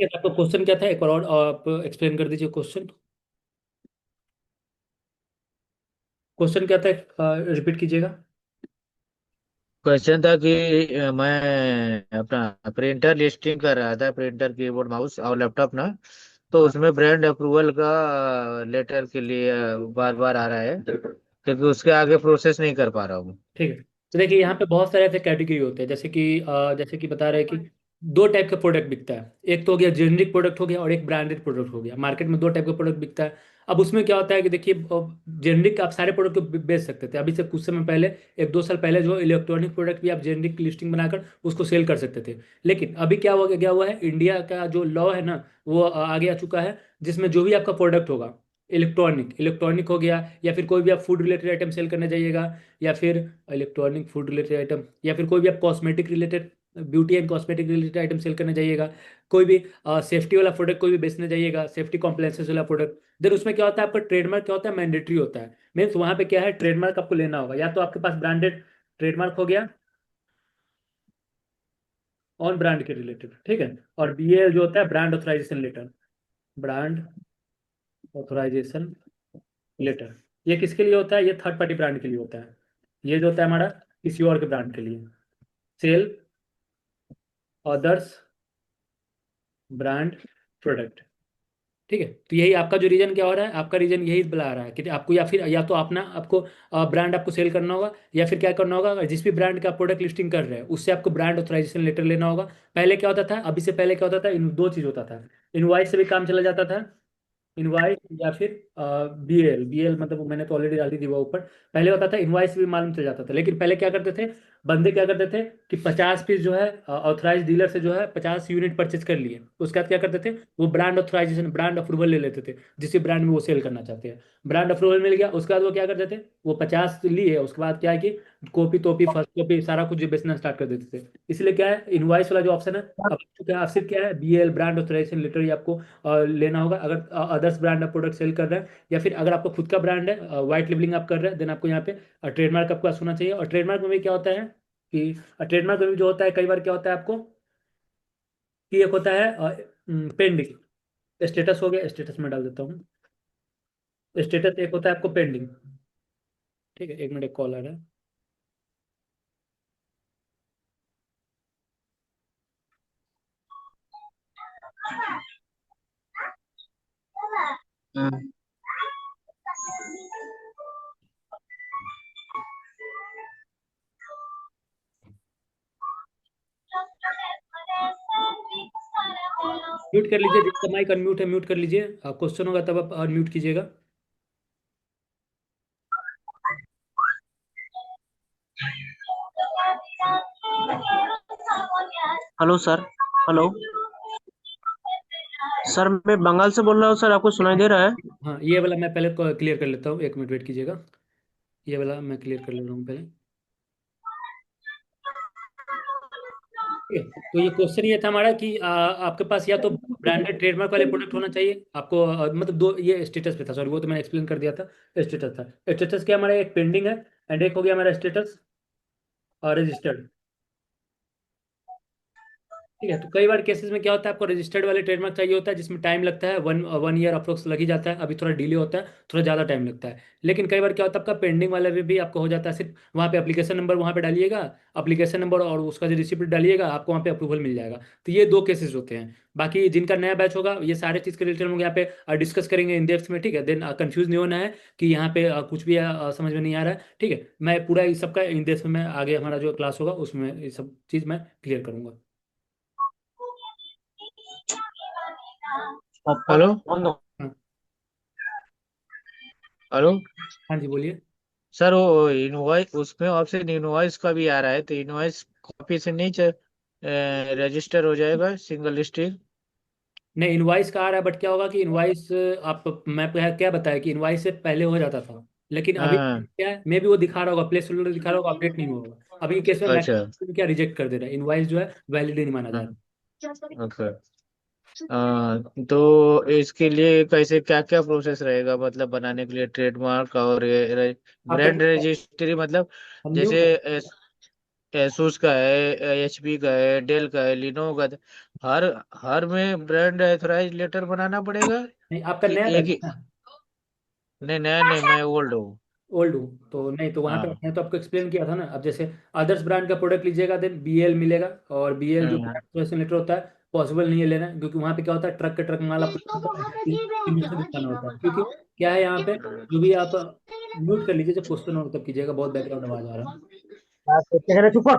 क्या था आपका क्वेश्चन, क्या था एक बार और आप एक्सप्लेन कर दीजिए क्वेश्चन। क्वेश्चन क्या था, रिपीट कीजिएगा। क्वेश्चन था कि मैं अपना प्रिंटर लिस्टिंग कर रहा था, प्रिंटर कीबोर्ड माउस और लैपटॉप ना। तो हाँ उसमें ब्रांड अप्रूवल का लेटर के लिए बार बार आ रहा है, क्योंकि उसके आगे प्रोसेस नहीं कर पा रहा हूँ। ठीक है, तो देखिए यहाँ पे बहुत सारे ऐसे कैटेगरी होते हैं, जैसे कि बता रहे हैं कि दो टाइप का प्रोडक्ट बिकता है। एक तो हो गया जेनरिक प्रोडक्ट हो गया, और एक ब्रांडेड प्रोडक्ट हो गया। मार्केट में दो टाइप का प्रोडक्ट बिकता है। अब उसमें क्या होता है कि देखिए, जेनरिक आप सारे प्रोडक्ट को बेच सकते थे अभी से कुछ समय पहले। एक दो साल पहले जो इलेक्ट्रॉनिक प्रोडक्ट भी आप जेनरिक लिस्टिंग बनाकर उसको सेल कर सकते थे। लेकिन अभी क्या हुआ है, इंडिया का जो लॉ है ना, वो आगे आ चुका है, जिसमें जो भी आपका प्रोडक्ट होगा, इलेक्ट्रॉनिक इलेक्ट्रॉनिक हो गया, या फिर कोई भी आप फूड रिलेटेड आइटम सेल करने जाइएगा, या फिर इलेक्ट्रॉनिक फूड रिलेटेड आइटम, या फिर कोई भी आप cosmetic related, beauty and cosmetic related item sell करने जाइएगा, कोई भी सेफ्टी वाला प्रोडक्ट कोई भी बेचने जाइएगा, सेफ्टी कॉम्प्लायंसेस वाला प्रोडक्ट, देन उसमें क्या होता है, आपका ट्रेडमार्क क्या होता है, मैंडेटरी होता है। मीन्स वहां पे क्या है, ट्रेडमार्क आपको लेना होगा, या तो आपके पास ब्रांडेड ट्रेडमार्क हो गया ऑन ब्रांड के रिलेटेड, ठीक है। और बीएल जो होता है, brand authorisation letter, brand authorisation letter, ये किसके लिए होता है, ये थर्ड पार्टी ब्रांड के लिए होता है। ये जो होता है हमारा किसी और के ब्रांड के लिए, सेल अदर्स ब्रांड प्रोडक्ट, ठीक है। तो यही आपका जो रीजन क्या हो रहा है, आपका रीजन यही बुला रहा है कि आपको, या फिर या तो अपना आपको ब्रांड आपको सेल करना होगा, या फिर क्या करना होगा, जिस भी ब्रांड का प्रोडक्ट लिस्टिंग कर रहे हैं उससे आपको ब्रांड ऑथराइजेशन लेटर लेना होगा। पहले क्या होता था, अभी से पहले क्या होता था, इन दो चीज होता था। इनवॉइस से भी काम चला जाता था, इनवाइस, या फिर बीएल। बीएल मतलब वो मैंने तो ऑलरेडी डाल दी थी वो ऊपर। पहले होता था इनवाइस भी मालूम चल जाता था, लेकिन पहले क्या करते थे, बंदे क्या करते थे कि 50 पीस जो है ऑथराइज डीलर से जो है 50 यूनिट परचेज कर लिए, उसके बाद क्या करते थे, वो ब्रांड ऑथराइजेशन, ब्रांड अप्रूवल ले लेते थे, जिस ब्रांड में वो सेल करना चाहते हैं। ब्रांड अप्रूवल मिल गया, उसके बाद वो क्या करते थे, वो 50 लिए, उसके बाद क्या है कि कॉपी टोपी फर्स्ट कॉपी सारा कुछ जो बेचना स्टार्ट कर देते थे। इसलिए क्या है, इनवाइस वाला जो ऑप्शन है, अब क्या है, सिर्फ क्या है, बीएल ब्रांड ऑथराइजेशन लेटर ही आपको लेना होगा, अगर अदर्स ब्रांड आप प्रोडक्ट सेल कर रहे हैं, या फिर अगर आपका खुद का ब्रांड है, व्हाइट लेबलिंग आप कर रहे हैं, देन आपको यहाँ पे ट्रेडमार्क आपके पास होना चाहिए। और ट्रेडमार्क में भी क्या होता है कि ट्रेडमार्क में भी जो होता है, कई बार क्या होता है आपको कि एक होता है पेंडिंग स्टेटस, हो गया स्टेटस में डाल देता हूँ। स्टेटस एक होता है आपको पेंडिंग, ठीक है। एक मिनट, एक कॉल आ रहा है। हम्म। म्यूट कर लीजिए, जिसका माइक अनम्यूट है म्यूट कर लीजिए, क्वेश्चन होगा तब आप अनम्यूट कीजिएगा। Hello sir. हेलो सर, मैं बंगाल से बोल रहा हूँ सर, आपको सुनाई दे रहा है? हाँ, ये वाला मैं पहले क्लियर कर लेता हूँ, एक मिनट वेट कीजिएगा। ये वाला मैं क्लियर कर ले रहा हूँ पहले, ठीक है। तो ये क्वेश्चन ये था हमारा कि आपके पास या तो ब्रांडेड ट्रेडमार्क वाले प्रोडक्ट होना चाहिए आपको, मतलब दो, ये स्टेटस पे था, सॉरी वो तो मैंने एक्सप्लेन कर दिया था। स्टेटस था, स्टेटस क्या हमारा, एक पेंडिंग है एंड एक हो गया हमारा स्टेटस रजिस्टर्ड, ठीक है। तो कई बार केसेस में क्या होता है, आपको रजिस्टर्ड वाले ट्रेडमार्क चाहिए होता है, जिसमें टाइम लगता है, वन ईयर अप्रोक्स लग ही जाता है। अभी थोड़ा डिले होता है, थोड़ा ज़्यादा टाइम लगता है। लेकिन कई बार क्या होता है, आपका पेंडिंग वाला भी आपको हो जाता है, सिर्फ वहाँ पे एप्लीकेशन नंबर वहाँ पे डालिएगा, एप्लीकेशन नंबर और उसका जो रिसिप्ट डालिएगा, आपको वहाँ पे अप्रूवल मिल जाएगा। तो ये दो केसेस होते हैं। बाकी जिनका नया बैच होगा, ये सारे चीज़ के रिलेटेड हम लोग यहाँ पे डिस्कस करेंगे इन डेप्थ में, ठीक है। देन कंफ्यूज नहीं होना है कि यहाँ पे कुछ भी समझ में नहीं आ रहा है, ठीक है। मैं पूरा इस सबका इन डेप्थ में, मैं आगे हमारा जो क्लास होगा उसमें ये सब चीज़ मैं क्लियर करूंगा। हेलो। फोन दो। हाँ, हेलो। हाँ जी बोलिए। सर, वो इनवॉइस, उसमें ऑप्शन इनवॉइस का भी आ रहा है, तो इनवॉइस कॉपी से नहीं रजिस्टर हो जाएगा सिंगल लिस्टिंग? नहीं, इनवाइस का आ रहा है, बट क्या होगा कि इनवाइस आप, मैं क्या बताया कि इनवाइस से पहले हो जाता था, लेकिन अभी हाँ। क्या है, मे भी वो दिखा रहा होगा, प्ले स्टोर में दिखा रहा होगा, अपडेट नहीं होगा। अभी के केस में अच्छा। मैक्सिमम क्या रिजेक्ट कर दे रहा है, इनवाइस जो है वैलिड नहीं माना जा हाँ। रहा। ओके। तो इसके लिए कैसे, क्या क्या प्रोसेस रहेगा, मतलब बनाने के लिए ट्रेडमार्क और आपका ब्रांड रजिस्ट्री, मतलब अनम्यूट जैसे है, एसूस का है, एचपी का है, डेल का है, लिनोवो का है। हर हर में ब्रांड एथोराइज लेटर बनाना पड़ेगा नहीं, आपका कि नया एक बैच ही? है ना? नहीं, नया नहीं, मैं ओल्ड हूँ। ओल्ड हूँ तो नहीं, तो वहाँ पे हाँ। मैंने तो आपको एक्सप्लेन किया था ना। अब जैसे अदर्स ब्रांड का प्रोडक्ट लीजिएगा देन बीएल मिलेगा, और बीएल जो हाँ। लेटर होता है पॉसिबल नहीं है लेना, क्योंकि वहाँ पे क्या होता है, ट्रक के ट्रक माल आपको होता है, इनमें से दिखाना होता है। क्योंकि क्या है यहाँ पे, जो भी आप म्यूट कर लीजिए, जब क्वेश्चन और तब कीजिएगा, बहुत बैकग्राउंड आवाज आ रहा है। चुप कर।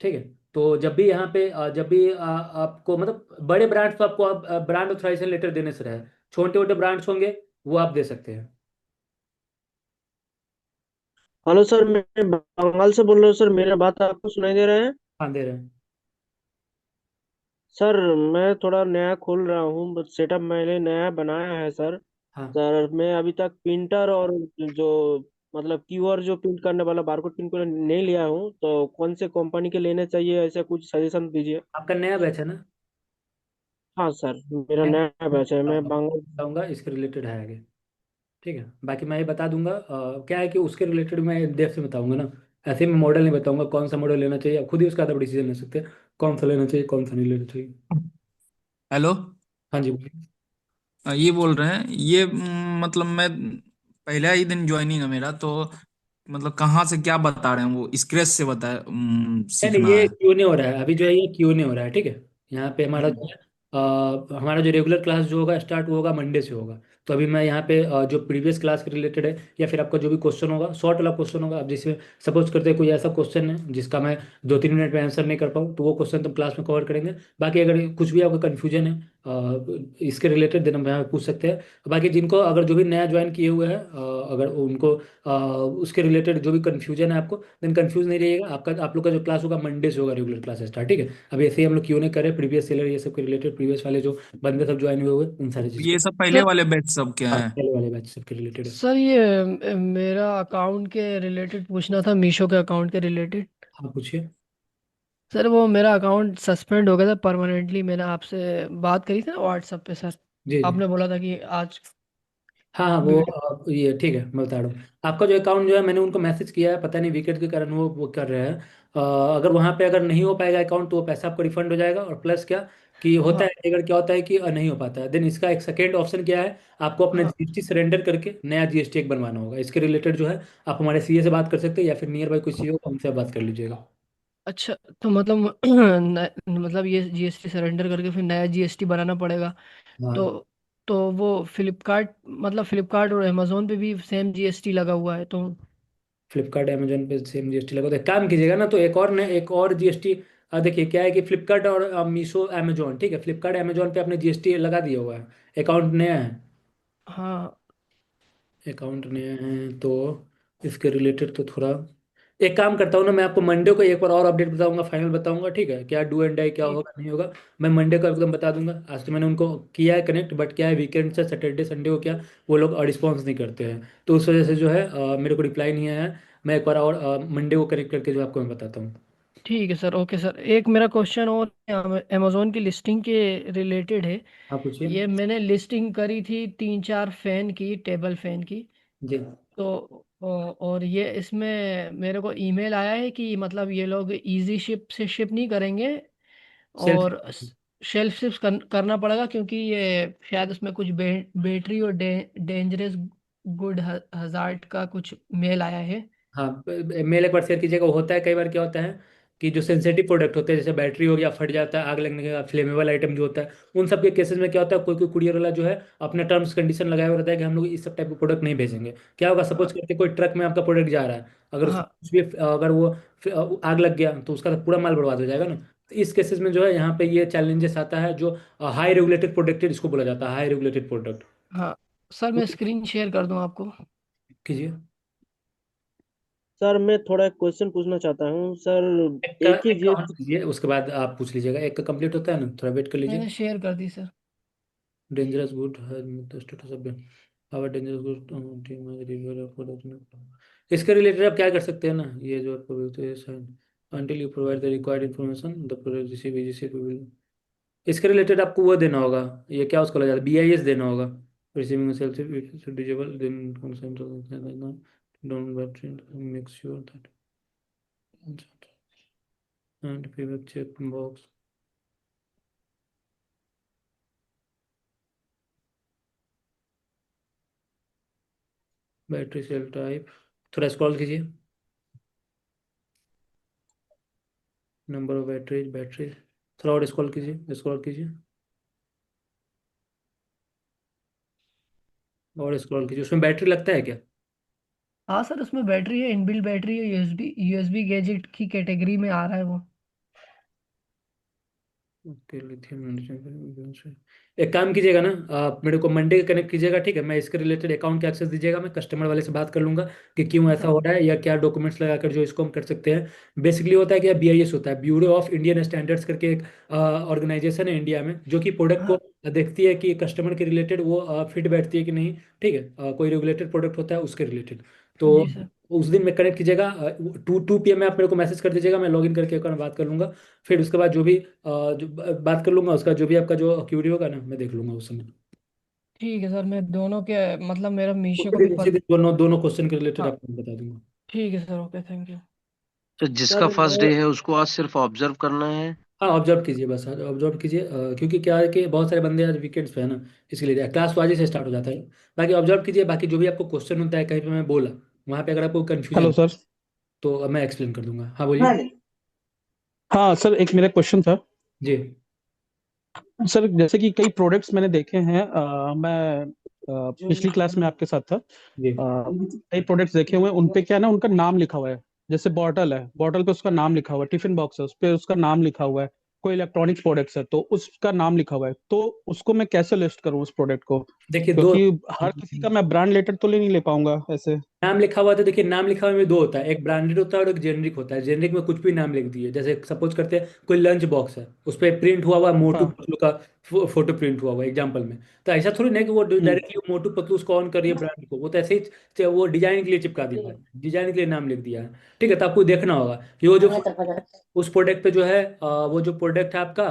ठीक है। तो जब भी यहाँ पे जब भी आपको मतलब बड़े ब्रांड्स तो आपको आप ब्रांड ऑथराइजेशन लेटर देने से रहे, छोटे छोटे ब्रांड्स होंगे वो आप दे सकते हैं। हेलो सर, मैं बंगाल से बोल रहा हूँ सर। मेरा बात आपको सुनाई दे रहा है? हाँ, दे रहे हैं। सर, मैं थोड़ा नया खोल रहा हूँ, बट सेटअप मैंने नया बनाया है सर। हाँ, सर, मैं अभी तक प्रिंटर और जो मतलब क्यूआर जो प्रिंट करने वाला बारकोड प्रिंट करने नहीं लिया हूँ, तो कौन से कंपनी के लेने चाहिए, ऐसा कुछ सजेशन दीजिए। आपका नया बैच है ना? हाँ सर, मेरा मैं नया बैच है। मैं बंगाल। बताऊंगा इसके रिलेटेड है आगे। ठीक है, बाकी मैं ये बता दूंगा क्या है कि उसके रिलेटेड मैं डेप्थ से बताऊंगा ना। ऐसे मैं मॉडल नहीं बताऊंगा, कौन सा मॉडल लेना चाहिए, आप खुद ही उसका आधा डिसीजन ले सकते हैं, कौन सा लेना चाहिए कौन सा नहीं लेना चाहिए। हेलो। हाँ जी, बोलिए। ये बोल रहे हैं ये मतलब मैं पहला ही दिन ज्वाइनिंग है मेरा, तो मतलब कहाँ से क्या बता रहे हैं वो स्क्रैच से बताए नहीं नहीं, सीखना ये है। क्यों नहीं हो रहा है अभी, जो है ये क्यों नहीं हो रहा है, ठीक है। यहाँ पे हमारा जो हम्म। है हमारा जो रेगुलर क्लास जो होगा स्टार्ट होगा मंडे से होगा। तो अभी मैं यहाँ पे जो प्रीवियस क्लास के रिलेटेड है, या फिर आपका जो भी क्वेश्चन होगा शॉर्ट वाला क्वेश्चन होगा, अब जैसे सपोज करते हैं कोई ऐसा क्वेश्चन है जिसका मैं 2-3 मिनट में आंसर नहीं कर पाऊँ, तो वो क्वेश्चन तुम क्लास में कवर करेंगे। बाकी अगर कुछ भी आपका कन्फ्यूजन है इसके रिलेटेड, देन हम यहाँ पे पूछ सकते हैं। बाकी जिनको अगर जो भी नया ज्वाइन किए हुए हैं अगर उनको उसके रिलेटेड जो भी कन्फ्यूजन है आपको, देन कंफ्यूज नहीं रहिएगा। आपका आप लोग का जो क्लास होगा मंडे से होगा, रेगुलर क्लास स्टार्ट, ठीक है। अब ऐसे ही हम लोग क्यों नहीं करें, प्रीवियस सेलर ये सब के रिलेटेड, प्रीवियस वाले जो बंदे सब ज्वाइन हुए हुए उन सारी चीज़ ये को। सब पहले सर वाले बैच सब क्या हाँ, है? पहले वाले बैच सब के रिलेटेड है। सर ये मेरा अकाउंट के रिलेटेड पूछना था, मीशो के अकाउंट के रिलेटेड। हाँ, पूछिए। सर वो मेरा अकाउंट सस्पेंड हो गया था परमानेंटली। मैंने आपसे बात करी थी ना व्हाट्सएप पे सर। जी जी। आपने बोला था कि आज हाँ हाँ, वो वीडियो। ये ठीक है, मैं बता रहा हूँ। आपका जो अकाउंट जो है, मैंने उनको मैसेज किया है, पता नहीं विकेट के कारण वो कर रहे हैं। अगर वहाँ पे अगर नहीं हो पाएगा अकाउंट, तो वो पैसा आपको रिफंड हो जाएगा। और प्लस क्या कि होता हाँ है, अगर क्या होता है कि नहीं हो पाता है, देन इसका एक सेकेंड ऑप्शन क्या है, आपको अपना हाँ। जीएसटी सरेंडर करके नया जीएसटी एक बनवाना होगा। इसके रिलेटेड जो है आप हमारे सीए से बात कर सकते हैं, या फिर नियर बाई कोई सीए हो उनसे आप बात कर लीजिएगा। अच्छा, तो मतलब मतलब ये जीएसटी सरेंडर करके फिर नया जीएसटी बनाना पड़ेगा। हाँ, तो तो वो फ्लिपकार्ट मतलब फ्लिपकार्ट और अमेजोन पे भी सेम जीएसटी लगा हुआ है तो। फ्लिपकार्ट अमेजोन पे सेम जीएसटी लगा, तो एक काम कीजिएगा ना, तो एक और जीएसटी। देखिए क्या है कि फ्लिपकार्ट और मीशो अमेजोन, ठीक है, फ्लिपकार्ट अमेजोन पे आपने जीएसटी लगा दिया हुआ है, अकाउंट नया है। हाँ। अकाउंट नया है तो इसके रिलेटेड तो थोड़ा एक काम करता हूँ ना, मैं आपको मंडे को एक बार और अपडेट बताऊंगा, फाइनल बताऊंगा, ठीक है, क्या डू एंड डाई क्या ठीक। होगा नहीं होगा। मैं मंडे को एकदम बता दूंगा। आज तो मैंने उनको किया है कनेक्ट, बट क्या है वीकेंड से सैटरडे संडे को क्या वो लोग रिस्पॉन्स नहीं करते हैं, तो उस वजह से जो है मेरे को रिप्लाई नहीं आया है। मैं एक बार और मंडे को कनेक्ट करके जो आपको मैं बताता हूँ। ठीक है सर, ओके सर। एक मेरा क्वेश्चन और अमेजोन की लिस्टिंग के रिलेटेड है। आप पूछिए। ये मैंने लिस्टिंग करी थी 3-4 फैन की, टेबल फैन की। जी। तो और ये इसमें मेरे को ईमेल आया है कि मतलब ये लोग इजी शिप से शिप नहीं करेंगे, सेल्फ। और शेल्फ शिप करना पड़ेगा, क्योंकि ये शायद उसमें कुछ बैटरी और डेंजरस गुड हजार्ड का कुछ मेल आया है। हाँ, मेल एक बार शेयर कीजिएगा। वो होता है कई बार क्या होता है कि जो सेंसिटिव प्रोडक्ट होते हैं, जैसे बैटरी हो गया, फट जाता है, आग लगने के, फ्लेमेबल आइटम जो होता है, उन सब के केसेस में क्या होता है, कोई कोई कुरियर वाला जो है अपना टर्म्स कंडीशन लगाया हुआ रहता है कि हम लोग इस सब टाइप के प्रोडक्ट नहीं भेजेंगे। क्या होगा, हाँ सपोज करके कोई ट्रक में आपका प्रोडक्ट जा रहा है, अगर उसमें हाँ कुछ भी अगर वो आग लग गया, तो उसका तो पूरा माल बर्बाद हो जाएगा ना। तो इस केसेस में जो है यहाँ पे ये चैलेंजेस आता है, जो हाई रेगुलेटेड प्रोडक्ट इसको बोला जाता है, हाई रेगुलेटेड प्रोडक्ट। हाँ। सर मैं स्क्रीन शेयर कर दूं आपको? कीजिए। सर, मैं थोड़ा क्वेश्चन पूछना चाहता हूँ सर। एक ही एक का होल्ड जीएसटी। कीजिए, उसके बाद आप पूछ लीजिएगा। एक का कंप्लीट होता है ना, थोड़ा वेट कर लीजिए। मैंने शेयर कर दी सर। डेंजरस गुड है status of our dangerous good team review product. इसके रिलेटेड आप क्या कर सकते हैं ना, ये जो आपको बोलते हैं sign until you provide the required information the product receive will। इसके रिलेटेड आपको वो देना होगा, ये क्या उसको लगा बीआईएस देना होगा। Receiving self disable then consent don't battery make sure that. And फिर check box. Battery cell type, थोड़ा स्क्रॉल कीजिए। नंबर ऑफ बैटरीज, बैटरी, थोड़ा और स्क्रॉल कीजिए, स्क्रॉल कीजिए और स्क्रॉल कीजिए। उसमें बैटरी लगता है क्या? हाँ सर, उसमें बैटरी है, इनबिल्ट बैटरी है, यूएसबी गैजेट की कैटेगरी में आ रहा है वो। Okay, lithium. एक काम कीजिएगा ना, आप मेरे को मंडे के कनेक्ट कीजिएगा, ठीक है? मैं इसके रिलेटेड अकाउंट के एक्सेस दीजिएगा, मैं कस्टमर वाले से बात कर लूंगा कि क्यों ऐसा हो रहा है या क्या डॉक्यूमेंट्स लगाकर जो इसको हम कर सकते हैं। बेसिकली होता है कि BIS होता है, ब्यूरो ऑफ इंडियन स्टैंडर्ड्स करके एक ऑर्गेनाइजेशन है इंडिया में, जो कि प्रोडक्ट को हाँ देखती है कि कस्टमर के रिलेटेड वो फिट बैठती है कि नहीं। ठीक है, कोई रेगुलेटेड प्रोडक्ट होता है उसके रिलेटेड। तो जी सर। उस दिन में कनेक्ट कीजिएगा, 2 PM में आप मेरे को मैसेज कर दीजिएगा, मैं लॉगिन करके एक बार बात कर लूंगा। फिर उसके बाद जो भी जो बात कर लूंगा, उसका जो भी आपका जो क्यूरी होगा ना, मैं देख लूंगा उस समय। ठीक है सर, मैं दोनों के मतलब मेरा मीशो उसी को भी दिन उसी पर। दिन दोनों दोनों क्वेश्चन के रिलेटेड हाँ आपको मैं बता दूंगा। ठीक है सर, ओके, थैंक यू। तो जिसका सर फर्स्ट डे मैं है उसको आज सिर्फ ऑब्जर्व करना है। हाँ, ऑब्जर्व कीजिए, बस आज ऑब्जर्व कीजिए, क्योंकि क्या है कि बहुत सारे बंदे आज वीकेंड्स पे है ना, इसलिए क्लास तो आज ही से स्टार्ट हो जाता है। बाकी ऑब्जर्व कीजिए, बाकी जो भी आपको क्वेश्चन होता है कहीं पे मैं बोला, वहाँ पे अगर आपको हेलो कन्फ्यूजन सर। तो मैं एक्सप्लेन कर दूंगा। हाँ बोलिए। हाँ सर, एक मेरा क्वेश्चन था। जी सर जैसे कि कई प्रोडक्ट्स मैंने देखे हैं, मैं पिछली क्लास में आपके साथ था। जी कई प्रोडक्ट्स देखे हुए हैं, उन पे क्या है ना, उनका नाम लिखा हुआ है। जैसे बॉटल है, बॉटल पे उसका नाम लिखा हुआ है। टिफिन बॉक्स है, उस पे उसका नाम लिखा हुआ है। कोई इलेक्ट्रॉनिक्स प्रोडक्ट्स है तो उसका नाम लिखा हुआ है। तो उसको मैं कैसे लिस्ट करूँ उस प्रोडक्ट को? देखिए, दो क्योंकि हर किसी का मैं ब्रांड लेटर तो ले नहीं ले पाऊंगा ऐसे। नाम लिखा हुआ है तो देखिए, नाम लिखा हुआ में दो होता है, एक ब्रांडेड होता है और एक जेनरिक होता है। जेनरिक में कुछ भी नाम लिख दिए, जैसे सपोज करते हैं कोई लंच बॉक्स है, उस पर प्रिंट हुआ हुआ मोटू हाँ। पतलू का फोटो प्रिंट हुआ हुआ एग्जाम्पल में। तो ऐसा थोड़ी ना है कि वो हम्म। डायरेक्टली मोटू पतलू उसको ऑन कर रही है ब्रांड को, वो तो ऐसे ही वो डिजाइन के लिए चिपका दिया है, डिजाइन के लिए नाम लिख दिया है। ठीक है, तो आपको देखना होगा कि वो जो उस प्रोडक्ट पे जो है वो जो प्रोडक्ट है आपका,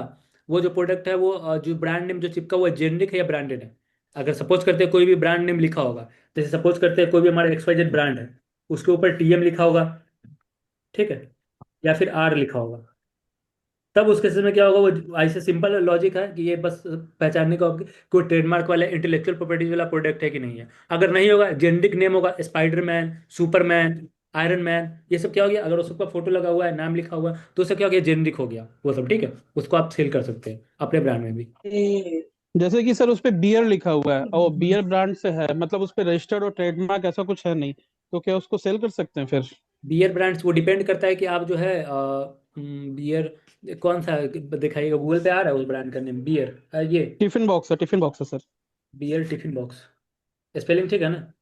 वो जो प्रोडक्ट है वो जो ब्रांड नेम जो चिपका हुआ है, जेनरिक है या ब्रांडेड है। अगर सपोज करते हैं कोई भी ब्रांड नेम लिखा होगा, जैसे सपोज करते हैं कोई भी हमारा XYZ ब्रांड है, उसके ऊपर TM लिखा होगा, ठीक है, या फिर R लिखा होगा, तब उस केस में क्या होगा, वो ऐसे सिंपल लॉजिक है कि ये बस पहचानने का होगा कि कोई ट्रेडमार्क वाला इंटेलेक्चुअल प्रॉपर्टीज वाला प्रोडक्ट है कि नहीं है। अगर नहीं होगा, जेनरिक नेम होगा, स्पाइडरमैन, सुपरमैन, आयरन मैन, ये सब क्या हो गया, अगर उस सबका फोटो लगा हुआ है, नाम लिखा हुआ है, तो उससे क्या हो गया, जेनरिक हो गया वो सब। ठीक है, उसको आप सेल कर सकते हैं अपने ब्रांड में भी। जैसे कि सर उस पे बियर लिखा हुआ है और बियर ब्रांड से है, मतलब उस पे रजिस्टर्ड और ट्रेडमार्क ऐसा कुछ है नहीं, तो क्या उसको सेल कर सकते हैं फिर? बियर ब्रांड्स वो डिपेंड करता है कि आप जो है बियर कौन सा दिखाइएगा, गूगल पे आ रहा है उस ब्रांड का नेम बियर, ये टिफिन बॉक्स है sir. Bear tiffin box, spelling ठीक है ना?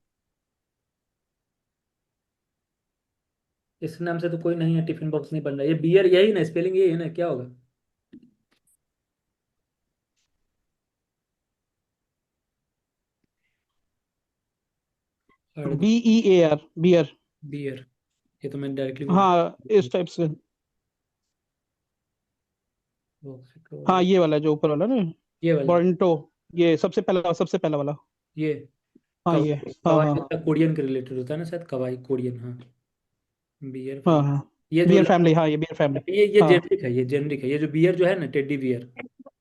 इस नाम से तो कोई नहीं है, टिफिन बॉक्स नहीं बन रहा, ये बियर यही ना, स्पेलिंग यही है ना, क्या होगा? BEAR, beer. बियर, ये तो मैंने डायरेक्टली भी हाँ इस टाइप से। हाँ बॉक्स, ये वाला जो ऊपर वाला ना, ये वाला, बॉन्टो। ये सबसे पहला वाला। ये हाँ ये। कवाई, हाँ कवाई हाँ। होता है, कोरियन के रिलेटेड होता है ना शायद, कवाई कोरियन, हाँ। बियर हाँ फैमिली, हाँ। ये जो बियर फैमिली, हाँ ये बियर फैमिली। ये हाँ जेनरिक है, ये जेनरिक है, ये जो बियर जो है ना, टेडी बियर,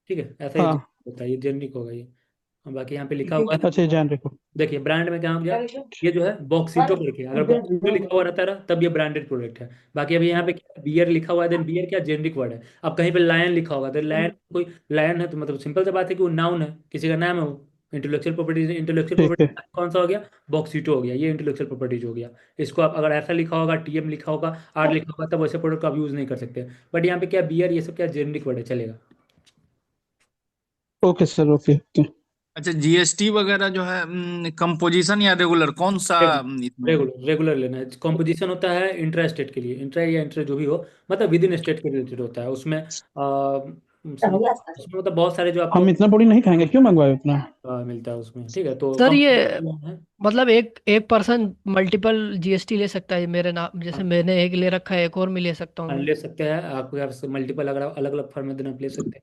ठीक है, ऐसा ही हाँ। होता है, ये जेनरिक होगा ये। और बाकी यहाँ पे लिखा हुआ है, अच्छा ये जान रहे देखिए ब्रांड में क्या हो गया, ये जो है बॉक्सीटो करके, अगर बॉक्सीटो लिखा हुआ रहता रहा तब ये ब्रांडेड प्रोडक्ट है। बाकी अभी यहाँ पे क्या बियर लिखा हुआ है, देन बियर क्या जेनरिक वर्ड है। अब कहीं पे लायन लिखा होगा, देन लायन, कोई लायन है तो मतलब सिंपल सा बात है कि वो नाउन है, किसी का नाम है वो। इंटेलेक्चुअल ठीक है। प्रॉपर्टी कौन सा हो गया, बॉक्सीटो हो गया, ये इंटेलेक्चुअल प्रॉपर्टीज हो गया। इसको आप अगर ऐसा लिखा होगा, TM लिखा होगा, R लिखा होगा, तब वैसे प्रोडक्ट को आप यूज नहीं कर सकते। बट यहाँ पे क्या बियर ये सब क्या जेनरिक वर्ड है, चलेगा। Okay sir, okay okay. अच्छा, GST वगैरह जो है कंपोजिशन या रेगुलर कौन सा इसमें? रेगुलर रेगुलर लेना है। कॉम्पोजिशन होता है इंट्रा स्टेट के लिए, इंट्रा या इंट्रा जो भी हो, मतलब विद इन स्टेट के रिलेटेड होता है उसमें। उसमें मतलब बहुत सारे जो आपको हम इतना बड़ी नहीं खाएंगे, क्यों मंगवाए इतना? मिलता है उसमें। ठीक है, तो सर ये कॉम्पोजिशन है। मतलब एक एक पर्सन मल्टीपल जीएसटी ले सकता है मेरे नाम, जैसे हाँ, मैंने एक ले रखा है, एक और भी ले सकता हूँ हाँ, मैं? ले सकते हैं, आपको यहाँ से मल्टीपल अगर अलग अलग फर्म में देना आप ले सकते हैं,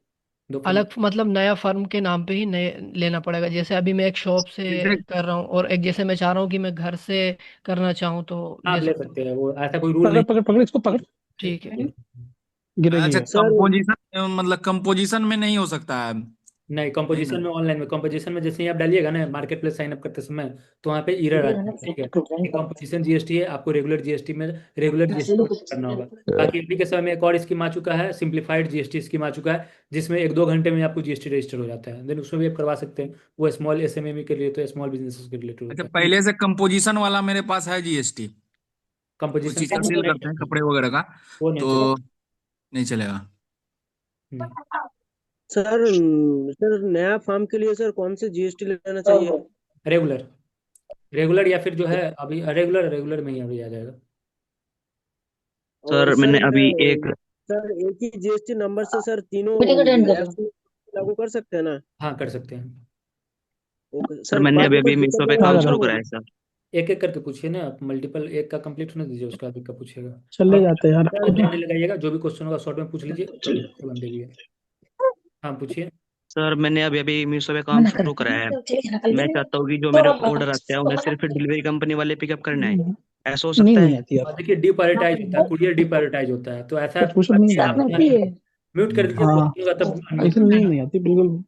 दो फर्म। अलग मतलब नया फर्म के नाम पे ही नए लेना पड़ेगा? जैसे अभी मैं एक शॉप से कर रहा हूँ और एक जैसे मैं चाह रहा हूँ कि मैं घर से करना चाहूँ तो आप ले ले सकता हूँ? सकते हैं, वो ऐसा कोई रूल पकड़ नहीं पकड़ पकड़ इसको पकड़। ठीक है। है। गिरेगी अच्छा, है। सर कंपोजिशन मतलब कंपोजिशन में नहीं हो सकता है? नहीं, कंपोजिशन में ऑनलाइन में, कंपोजिशन में जैसे ही आप डालिएगा ना मार्केट प्लेस साइन अप करते समय, तो वहाँ पे एरर आता है, ठीक है। कंपोजिशन जीएसटी है, आपको रेगुलर जीएसटी में रेगुलर जीएसटी करना होगा। बाकी अभी के समय में एक और स्कीम आ चुका है, सिंप्लीफाइड जीएसटी स्कीम आ चुका है, जिसमें 1-2 घंटे में आपको जीएसटी रजिस्टर हो जाता है, देन उसमें भी आप करवा सकते हैं। वो स्मॉल एसएमएमई के लिए, तो स्मॉल बिजनेसेस के रिलेटेड अच्छा, होता है। पहले से कंपोजिशन वाला मेरे पास है जीएसटी, कुछ कंपोजिशन चीजें से सेल नहीं करते हैं चलेगा, कपड़े वगैरह का, वो नहीं तो चलेगा। नहीं चलेगा। हम्म। सर सर नया फार्म के लिए सर कौन से जीएसटी लेना चाहिए? रेगुलर, रेगुलर या फिर जो है अभी रेगुलर, रेगुलर में ही अभी आ जाएगा। और सर सर मैंने अभी मैं एक सर एक ही जीएसटी नंबर से सर तीनों ऐप्स में लागू कर सकते हैं ना? हाँ, कर सकते हैं। ओके सर सर, मैंने बाद अभी में कोई अभी दिक्कत मीशो पे वगैरह आ काम जा होगा रहा शुरू है। करा नहीं? है सर। एक एक करके पूछिए ना आप, मल्टीपल एक का कंप्लीट होने दीजिए, उसका आगे का पूछिएगा। चले और जाते हैं यार। टाइम नहीं लगाइएगा, जो भी क्वेश्चन होगा शॉर्ट में पूछ लीजिए, दूसरे बंदे भी है। हाँ, पूछिए। सर मैंने अभी अभी मीशो पे काम शुरू करा है। मैं चाहता हूँ कि जो मेरे ऑर्डर आते हैं उन्हें सिर्फ डिलीवरी कंपनी वाले पिकअप करना है। ऐसा हो नींद सकता नहीं है? आती यार। और देखिए, डिप्रायोरिटाइज होता है, कुरियर डिप्रायोरिटाइज होता है, तो ऐसा कुछ पूछो, नींद नहीं आती। म्यूट कर दीजिए, हाँ, क्वेश्चन होगा तब अनम्यूट ऐसे कर नींद देना। नहीं आती बिल्कुल।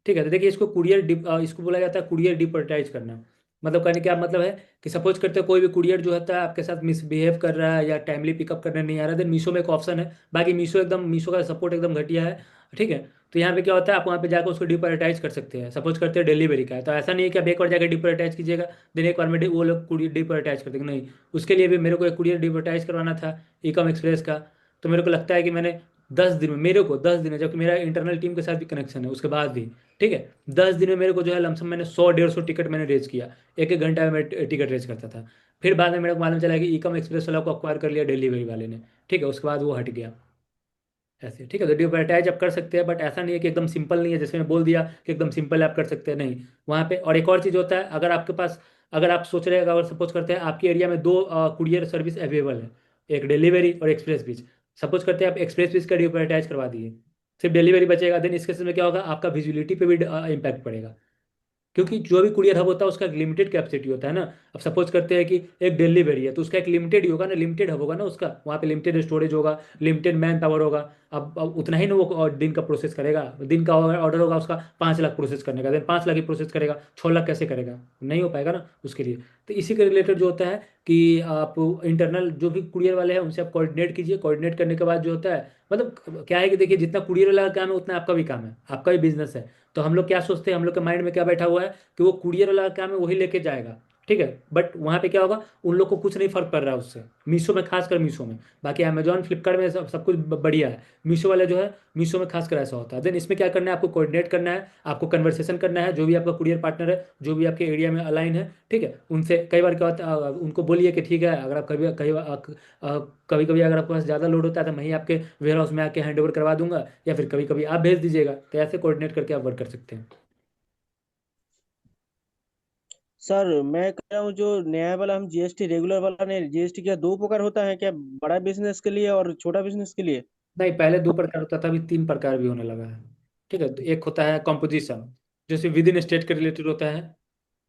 ठीक है, तो देखिए, इसको कुरियर इसको बोला जाता है कुरियर डिप्रायोरिटाइज करना। मतलब कहने क्या मतलब है कि सपोज करते हैं कोई भी कुरियर जो होता है आपके साथ मिसबिहेव कर रहा है या टाइमली पिकअप करने नहीं आ रहा है, देन मीशो में एक ऑप्शन है। बाकी मीशो का सपोर्ट एकदम घटिया है, ठीक है। तो यहाँ पे क्या होता है, आप वहाँ पे जाकर उसको डिप्रायोरिटाइज कर सकते हैं। सपोज करते हैं डिलीवरी का है, तो ऐसा नहीं है कि आप एक बार जाकर डिप्रायोरिटाइज कीजिएगा, देन एक बार में वो लोग कुरियर डिप्रायोरिटाइज कर देंगे, नहीं। उसके लिए भी मेरे को एक कुरियर डिप्रायोरिटाइज करवाना था, ईकॉम एक्सप्रेस का। तो मेरे को लगता है कि मैंने 10 दिन में, मेरे को 10 दिन में, जबकि मेरा इंटरनल टीम के साथ भी कनेक्शन है उसके बाद भी, ठीक है, 10 दिन में मेरे को जो है लमसम मैंने 100-150 टिकट मैंने रेज किया। एक एक घंटा में मैं टिकट रेज करता था। फिर बाद में मेरे को मालूम चला कि ईकॉम एक्सप्रेस वाला को अक्वायर कर लिया डिलीवरी वाले ने, ठीक है, उसके बाद वो हट गया। ऐसे, ठीक है, तो डिप्रायोरिटाइज आप कर सकते हैं, बट ऐसा नहीं है कि एकदम सिंपल नहीं है, जैसे मैं बोल दिया कि एकदम सिंपल आप कर सकते हैं, नहीं। वहाँ पे और एक और चीज़ होता है, अगर आपके पास, अगर आप सोच रहे हैं, अगर सपोज करते हैं आपके एरिया में दो कुरियर सर्विस अवेलेबल है, एक डिलीवरी और एक्सप्रेस बीच। सपोज करते हैं आप एक्सप्रेस बीच का डिप्रायोरिटाइज करवा दिए, सिर्फ डिलीवरी बचेगा, देन इसके में क्या होगा, आपका विजिबिलिटी पे भी इम्पैक्ट पड़ेगा। क्योंकि जो भी कुरियर हब होता है उसका एक लिमिटेड कैपेसिटी होता है ना। अब सपोज करते हैं कि एक डिलीवरी है, तो उसका एक लिमिटेड ही होगा ना, लिमिटेड हब होगा ना उसका, वहाँ पे लिमिटेड स्टोरेज होगा, लिमिटेड मैन पावर होगा। अब उतना ही ना वो दिन का प्रोसेस करेगा, दिन का ऑर्डर होगा उसका 5 लाख प्रोसेस करने का, देन 5 लाख ही प्रोसेस करेगा, 6 लाख कैसे करेगा, नहीं हो पाएगा ना उसके लिए। तो इसी के रिलेटेड जो होता है कि आप इंटरनल जो भी कुरियर वाले हैं उनसे आप कोऑर्डिनेट कीजिए, कोऑर्डिनेट करने के बाद जो होता है, मतलब क्या है कि देखिए, जितना कुरियर वाला का काम है उतना आपका भी काम है, आपका भी बिजनेस है। तो हम लोग क्या सोचते हैं, हम लोग के माइंड में क्या बैठा हुआ है कि वो कुरियर वाला काम है वही लेके जाएगा, ठीक है। बट वहाँ पे क्या होगा, उन लोग को कुछ नहीं फर्क पड़ रहा है उससे, मीशो में, खासकर मीशो में। बाकी अमेजोन फ्लिपकार्ट में सब कुछ बढ़िया है, मीशो वाला जो है, मीशो में खासकर ऐसा होता है। देन इसमें क्या करना है, आपको कोऑर्डिनेट करना है, आपको कन्वर्सेशन करना है, जो भी आपका कुरियर पार्टनर है, जो भी आपके एरिया में अलाइन है, ठीक है, उनसे कई बार क्या होता है, उनको बोलिए कि ठीक है, अगर आप कभी कभी अगर आपके पास ज़्यादा लोड होता है तो मैं ही आपके वेयर हाउस में आके हैंड ओवर करवा दूंगा, या फिर कभी कभी आप भेज दीजिएगा, तो ऐसे कोऑर्डिनेट करके आप वर्क कर सकते हैं। सर मैं कह रहा हूँ जो नया वाला हम जीएसटी रेगुलर वाला ने जीएसटी क्या दो प्रकार होता है क्या, बड़ा बिजनेस के लिए और छोटा बिजनेस के लिए? नहीं, पहले 2 प्रकार होता था, अभी 3 प्रकार भी होने लगा है, ठीक है। तो एक होता है कॉम्पोजिशन, जैसे विद इन स्टेट के रिलेटेड होता है,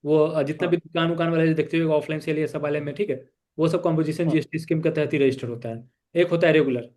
वो जितना हाँ भी दुकान उकान वाले देखते हो ऑफलाइन सेल ये सब वाले में, ठीक है, वो सब कॉम्पोजिशन हाँ। जीएसटी स्कीम के तहत ही रजिस्टर होता है। एक होता है रेगुलर,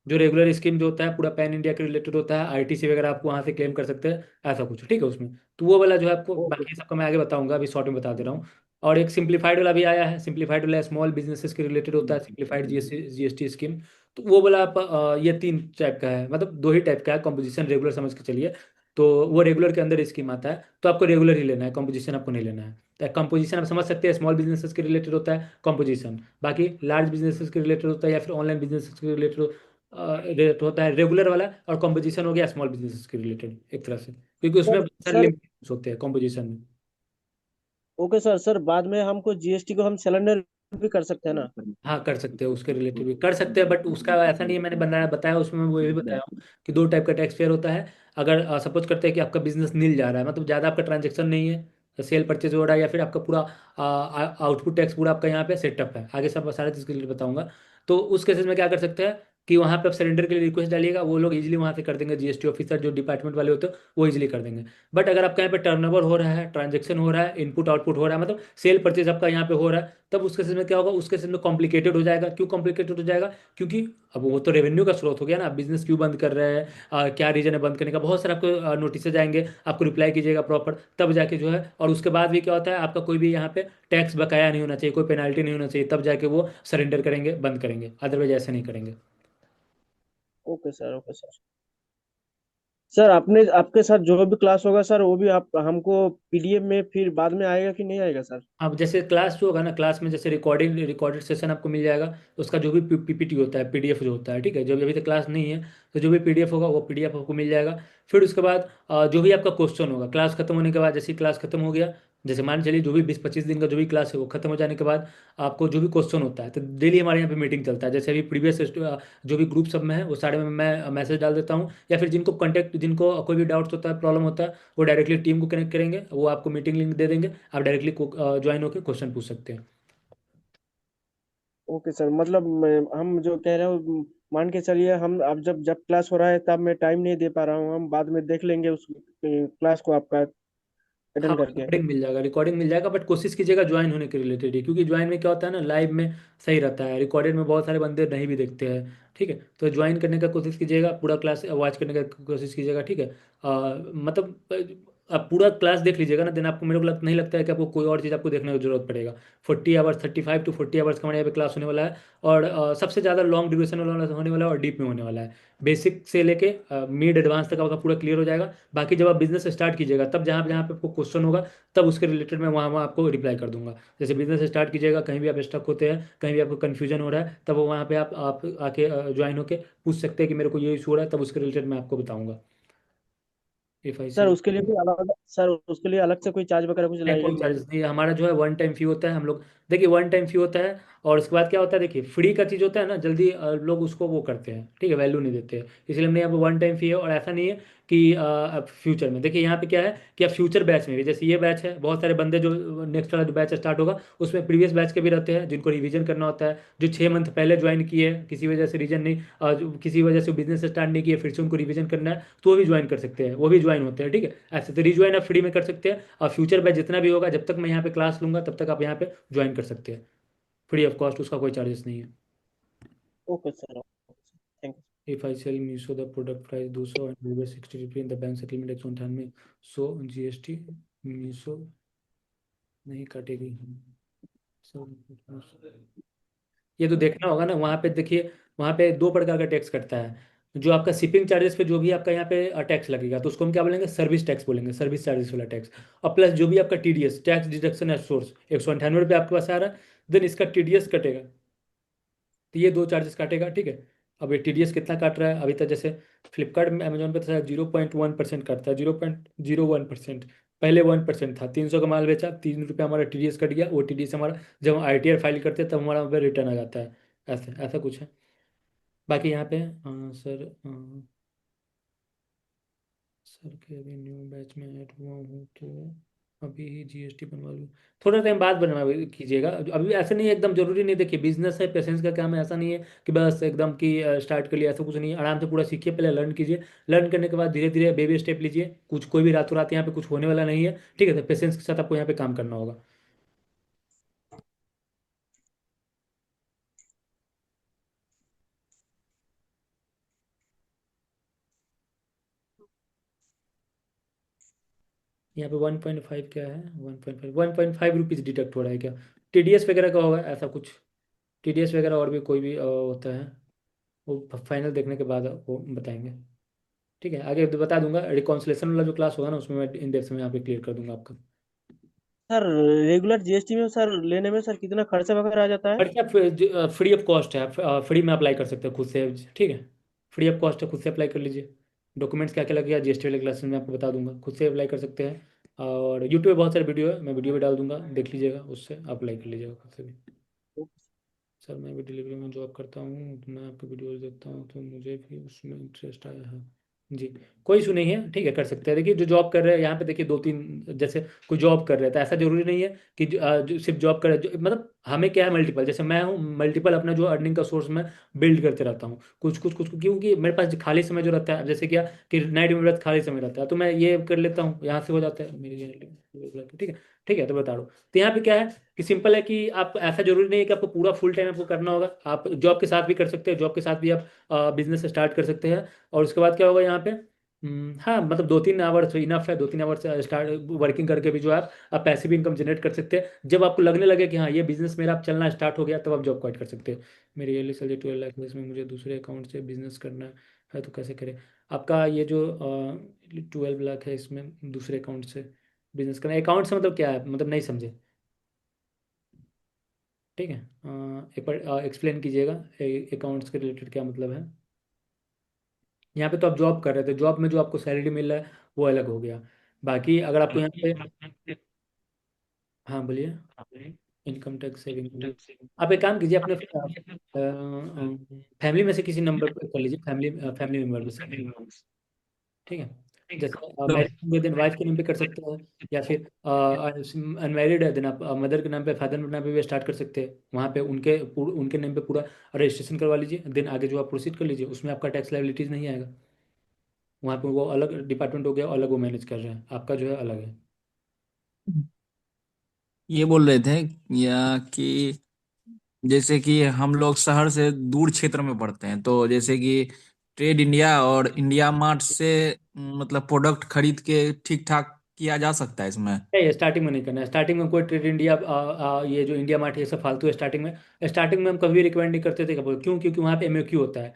जो रेगुलर स्कीम जो होता है पूरा पैन इंडिया के रिलेटेड होता है, आईटीसी वगैरह आपको वहाँ से क्लेम कर सकते हैं, ऐसा कुछ, ठीक है उसमें। तो वो वाला जो है आपको, ओके। बाकी सबका मैं आगे बताऊंगा, अभी शॉर्ट में बता दे रहा हूँ। और एक सिंप्लीफाइड वाला भी आया है, सिंप्लीफाइड वाला स्मॉल बिजनेसेस के रिलेटेड होता है, सिंप्लीफाइड जीएसटी स्कीम। तो वो वाला आप ये 3 टाइप का है, मतलब 2 ही टाइप का है, कॉम्पोजिशन रेगुलर समझ के चलिए। तो वो रेगुलर के अंदर स्कीम आता है, तो आपको रेगुलर ही लेना है, कॉम्पोजिशन आपको नहीं लेना है। तो कंपोजिशन आप समझ सकते हैं, स्मॉल बिजनेसेस के रिलेटेड होता है कंपोजिशन, बाकी लार्ज बिजनेसेस के रिलेटेड होता है, या फिर ऑनलाइन बिजनेसेस के रिलेटेड रेट होता है रेगुलर वाला। और कंपोजिशन हो गया स्मॉल बिजनेस के रिलेटेड एक तरह से, क्योंकि उसमें सर बहुत सारे सर लिमिटेशंस होते हैं कंपोजिशन में। ओके सर, सर बाद में हमको जीएसटी को हम सिलेंडर भी कर सकते हैं ना? हाँ, कर सकते हैं, उसके रिलेटेड भी कर सकते हैं, बट उसका ऐसा नहीं है, मैंने बनाया बताया उसमें, मैं वो ये भी बताया हूँ कि 2 टाइप का टैक्स पेयर होता है। अगर सपोज करते हैं कि आपका बिजनेस नील जा रहा है, मतलब ज़्यादा आपका ट्रांजेक्शन नहीं है, सेल परचेज हो रहा है, या फिर आपका पूरा आउटपुट टैक्स पूरा आपका यहाँ पे सेटअप है, आगे सब सारे चीज़ के लिए बताऊंगा। तो उस केसेस में क्या कर सकते हैं, कि वहाँ पे आप सरेंडर के लिए रिक्वेस्ट डालिएगा, वो लोग इजीली वहाँ से कर देंगे, जीएसटी ऑफिसर जो डिपार्टमेंट वाले होते हैं वो इजीली कर देंगे। बट अगर आपका यहाँ पे टर्नओवर हो रहा है, ट्रांजेक्शन हो रहा है, इनपुट आउटपुट हो रहा है, मतलब सेल परचेज आपका यहाँ पे हो रहा है, तब उसके केस में क्या होगा, उसके केस में कॉम्प्लिकेटेड हो जाएगा। क्यों कॉम्प्लिकेटेड हो जाएगा? क्योंकि अब वो तो रेवेन्यू का स्रोत हो गया ना, बिजनेस क्यों बंद कर रहे हैं, क्या रीजन है बंद करने का, बहुत सारे आपको नोटिस आएंगे, आपको रिप्लाई कीजिएगा प्रॉपर, तब जाके जो है। और उसके बाद भी क्या होता है, आपका कोई भी यहाँ पे टैक्स बकाया नहीं होना चाहिए, कोई पेनाल्टी नहीं होना चाहिए, तब जाके वो सरेंडर करेंगे, बंद करेंगे, अदरवाइज ऐसे नहीं करेंगे। Okay sir, okay sir. Sir आपने आपके साथ जो भी क्लास होगा सर, वो भी आप हमको पीडीएफ में फिर बाद में आएगा कि नहीं आएगा सर? अब जैसे क्लास जो होगा ना, क्लास में जैसे रिकॉर्डेड सेशन आपको मिल जाएगा, तो उसका जो भी पीपीटी होता है, पीडीएफ जो होता है, ठीक है, जो भी अभी तक क्लास नहीं है, तो जो भी पीडीएफ होगा वो पीडीएफ आपको मिल जाएगा। फिर उसके बाद जो भी आपका क्वेश्चन होगा, क्लास खत्म होने के बाद, जैसे ही क्लास खत्म हो गया, जैसे मान चलिए जो भी 20-25 दिन का जो भी क्लास है वो खत्म हो जाने के बाद, आपको जो भी क्वेश्चन होता है, तो डेली हमारे यहाँ पे मीटिंग चलता है। जैसे अभी प्रीवियस जो भी ग्रुप सब में है वो सारे में मैं मैसेज डाल देता हूँ, या फिर जिनको कोई भी डाउट्स होता है, प्रॉब्लम होता है, वो डायरेक्टली टीम को कनेक्ट करेंगे, वो आपको मीटिंग लिंक दे देंगे, आप डायरेक्टली ज्वाइन होकर क्वेश्चन पूछ सकते हैं। ओके सर, मतलब हम जो कह रहे हो, मान के चलिए हम अब जब जब क्लास हो रहा है तब मैं टाइम नहीं दे पा रहा हूँ, हम बाद में देख लेंगे उस क्लास को आपका हाँ, अटेंड करके। रिकॉर्डिंग मिल जाएगा, बट कोशिश कीजिएगा ज्वाइन होने के रिलेटेड ही, क्योंकि ज्वाइन में क्या होता है ना, लाइव में सही रहता है, रिकॉर्डेड में बहुत सारे बंदे नहीं भी देखते हैं। ठीक है, तो ज्वाइन करने का कोशिश कीजिएगा, पूरा क्लास वॉच करने का कोशिश कीजिएगा, ठीक है। मतलब आप पूरा क्लास देख लीजिएगा ना, देन आपको, मेरे को नहीं लगता है कि आपको कोई और चीज़ आपको देखने की जरूरत पड़ेगा। 40 आवर्स, 35 to 40 आवर्स का हमारे यहाँ पे क्लास होने वाला है, और सबसे ज़्यादा लॉन्ग ड्यूरेशन वाला होने वाला है, और डीप में होने वाला है। बेसिक से लेके मिड एडवांस तक आपका पूरा क्लियर हो जाएगा। बाकी जब आप बिजनेस स्टार्ट कीजिएगा, तब जहाँ जहाँ पे आपको क्वेश्चन होगा, तब उसके रिलेटेड मैं वहाँ वहाँ आपको रिप्लाई कर दूंगा। जैसे बिजनेस स्टार्ट कीजिएगा, कहीं भी आप स्टक होते हैं, कहीं भी आपको कन्फ्यूजन हो रहा है, तब वो वहाँ पे आप आके ज्वाइन होके पूछ सकते हैं कि मेरे को ये इशू हो रहा है, तब उसके रिलेटेड मैं आपको बताऊंगा। इफ आई सर सेल उसके लिए भी अलग, सर उसके लिए अलग से कोई चार्ज वगैरह कुछ नहीं, लगेगा कोई कि नहीं? चार्जेस नहीं है हमारा, जो है वन टाइम फी होता है। हम लोग देखिए, वन टाइम फी होता है, और उसके बाद क्या होता है, देखिए फ्री का चीज़ होता है ना, जल्दी लोग उसको वो करते हैं, ठीक है, वैल्यू नहीं देते हैं, इसलिए हमने यहाँ पे वन टाइम फी है। और ऐसा नहीं है कि अब फ्यूचर में, देखिए यहाँ पे क्या है कि अब फ्यूचर बैच में भी, जैसे ये बैच है, बहुत सारे बंदे जो नेक्स्ट वाला जो बैच स्टार्ट होगा, उसमें प्रीवियस बैच के भी रहते हैं, जिनको रिवीजन करना होता है, जो 6 मंथ पहले ज्वाइन किए, किसी वजह से रीजन नहीं, किसी वजह से बिजनेस स्टार्ट नहीं किए, फिर से उनको रिवीजन करना है, तो वो भी ज्वाइन कर सकते हैं, वो भी ज्वाइन होते हैं, ठीक है। ऐसे तो रिज्वाइन आप फ्री में कर सकते हैं, और फ्यूचर बैच जितना भी होगा, जब तक मैं यहाँ पे क्लास लूंगा, तब तक आप यहाँ पे ज्वाइन कर सकते हैं, फ्री ऑफ कॉस्ट, उसका कोई चार्जेस नहीं है। Okay sir, thank you. If I sell Meesho the product price 200 and deliver 60 रुपये in the bank settlement 198, so GST Meesho नहीं काटेगी। So, ये तो देखना होगा ना, वहाँ पे देखिए, वहाँ पे 2 प्रकार का टैक्स कटता है। जो आपका शिपिंग चार्जेस पे जो भी आपका यहाँ पे टैक्स लगेगा, तो उसको हम क्या बोलेंगे, सर्विस टैक्स बोलेंगे, सर्विस चार्जेस वाला टैक्स। और प्लस जो भी आपका TDS, tax deduction at source, 198 रुपये आपके पास आ रहा है, देन इसका टीडीएस कटेगा, तो ये 2 चार्जेस काटेगा, ठीक है। अब ये टीडीएस कितना काट रहा है अभी तक, जैसे फ्लिपकार्ट में, अमेजोन पे तो 0.1% काटता है, 0.01%। पहले 1% था, 300 का माल बेचा, 3 रुपये हमारा टीडीएस कट गया, वो टीडीएस हमारा जब हम आईटीआर फाइल करते हैं तब हमारा वहाँ पे रिटर्न आ जाता है। ऐसे ऐसा कुछ है। बाकी यहाँ पे सर, सर के अभी न्यू बैच में ऐड हुआ हूँ, तो अभी ही जीएसटी बनवा लूँ, थोड़ा टाइम बाद बनवा कीजिएगा, अभी ऐसा नहीं है, एकदम जरूरी नहीं। देखिए बिजनेस है, पेशेंस का काम है, ऐसा नहीं है कि बस एकदम की स्टार्ट कर लिया, ऐसा कुछ नहीं है, आराम से पूरा सीखिए, पहले लर्न कीजिए, लर्न करने के बाद धीरे धीरे बेबी स्टेप लीजिए, कुछ कोई भी रातों रात यहाँ पे कुछ होने वाला नहीं है, ठीक है, तो पेशेंस के साथ आपको यहाँ पे काम करना होगा। यहाँ पे 1.5 क्या है, 1.5 रुपीज़ डिडक्ट हो रहा है क्या, टीडीएस वगैरह का होगा ऐसा कुछ, टीडीएस वगैरह और भी कोई भी होता है, वो फाइनल देखने के बाद वो बताएंगे। ठीक है, आगे तो बता दूंगा, रिकॉन्सिलेशन वाला जो क्लास होगा ना, उसमें मैं इन डेप्थ में यहाँ पे क्लियर कर दूंगा आपका। सर रेगुलर जीएसटी में सर लेने में सर कितना खर्चा वगैरह आ जाता है? और क्या, फ्री ऑफ कॉस्ट है, फ्री में अप्लाई कर सकते हो खुद से, ठीक है, फ्री ऑफ कॉस्ट है, खुद से अप्लाई कर लीजिए। डॉक्यूमेंट्स क्या क्या लगेगा जीएसटी वाले क्लास में मैं आपको बता दूंगा, खुद से अप्लाई कर सकते हैं। और यूट्यूब पे बहुत सारे वीडियो है, मैं वीडियो भी डाल दूंगा, देख लीजिएगा, उससे अप्लाई कर लीजिएगा खुद से भी। सर मैं भी डिलीवरी में जॉब करता हूँ, तो मैं आपके वीडियोज देखता हूँ, तो मुझे भी उसमें इंटरेस्ट आया है। जी, कोई इशू नहीं है, ठीक है, कर सकते हैं। देखिए जो जॉब कर रहे हैं यहाँ पे, देखिए दो तीन, जैसे कोई जॉब कर रहे हैं तो ऐसा जरूरी नहीं है कि जो सिर्फ जॉब कर रहे हैं, मतलब हमें क्या है, मल्टीपल, जैसे मैं हूँ, मल्टीपल अपना जो अर्निंग का सोर्स मैं बिल्ड करते रहता हूँ, कुछ क्योंकि मेरे पास खाली समय जो रहता है, अब जैसे क्या कि नाइट में मेरे पास खाली समय रहता है, तो मैं ये कर लेता हूँ, यहाँ से हो जाता है मेरी, ठीक है। ठीक है, तो बता रहा हूँ, तो यहाँ पे क्या है कि सिंपल है कि आप, ऐसा जरूरी नहीं है कि आपको पूरा फुल टाइम आपको करना होगा, आप जॉब के साथ भी कर सकते हैं, जॉब के साथ भी आप बिजनेस स्टार्ट कर सकते हैं। और उसके बाद क्या होगा यहाँ पे, हाँ मतलब 2-3 आवर्स इनफ है, 2-3 आवर्स स्टार्ट वर्किंग करके भी जो है आप पैसिव इनकम जनरेट कर सकते हैं। जब आपको लगने लगे कि हाँ ये बिजनेस मेरा अब चलना स्टार्ट हो गया, तब आप जॉब क्वाइट कर सकते हैं। मेरी ईयरली सैलरी 12 लाख है, इसमें मुझे दूसरे अकाउंट से बिजनेस करना है तो कैसे करें? आपका ये जो 12 लाख है, इसमें दूसरे अकाउंट से बिजनेस करना, अकाउंट से मतलब क्या है, मतलब नहीं समझे? ठीक है, एक बार एक्सप्लेन कीजिएगा, अकाउंट्स के रिलेटेड क्या मतलब है? यहाँ पे तो आप जॉब कर रहे थे, जॉब में जो आपको सैलरी मिल रहा है वो अलग हो गया। बाकी अगर आपको यहाँ पे, हाँ बोलिए, इनकम टैक्स सेविंग, आप एक काम कीजिए, अपने फैमिली में से किसी नंबर पर कर लीजिए, फैमिली मेम्बर में से, ठीक है। जैसे तो मैरिड होंगे देन वाइफ के नाम पे कर सकते हैं, या फिर अनमैरिड है देन आप मदर के नाम पे, फादर के नाम पे भी स्टार्ट कर सकते हैं, वहाँ पे उनके नाम पे पूरा रजिस्ट्रेशन करवा लीजिए, देन आगे जो आप प्रोसीड कर लीजिए, उसमें आपका टैक्स लायबिलिटीज नहीं आएगा। वहाँ पे वो अलग डिपार्टमेंट हो गया, अलग वो मैनेज कर रहे हैं, आपका जो है अलग है। ये बोल रहे थे या कि जैसे कि हम लोग शहर से दूर क्षेत्र में पढ़ते हैं, तो जैसे कि ट्रेड इंडिया और इंडिया मार्ट से मतलब प्रोडक्ट खरीद के ठीक ठाक किया जा सकता है इसमें। नहीं, स्टार्टिंग में नहीं करना है, स्टार्टिंग में कोई ट्रेड इंडिया ये जो इंडिया मार्ट, ये सब फालतू है स्टार्टिंग में। स्टार्टिंग में हम कभी रिकमेंड नहीं करते थे, कभी, क्यों? क्योंकि वहाँ पे एमओक्यू होता है,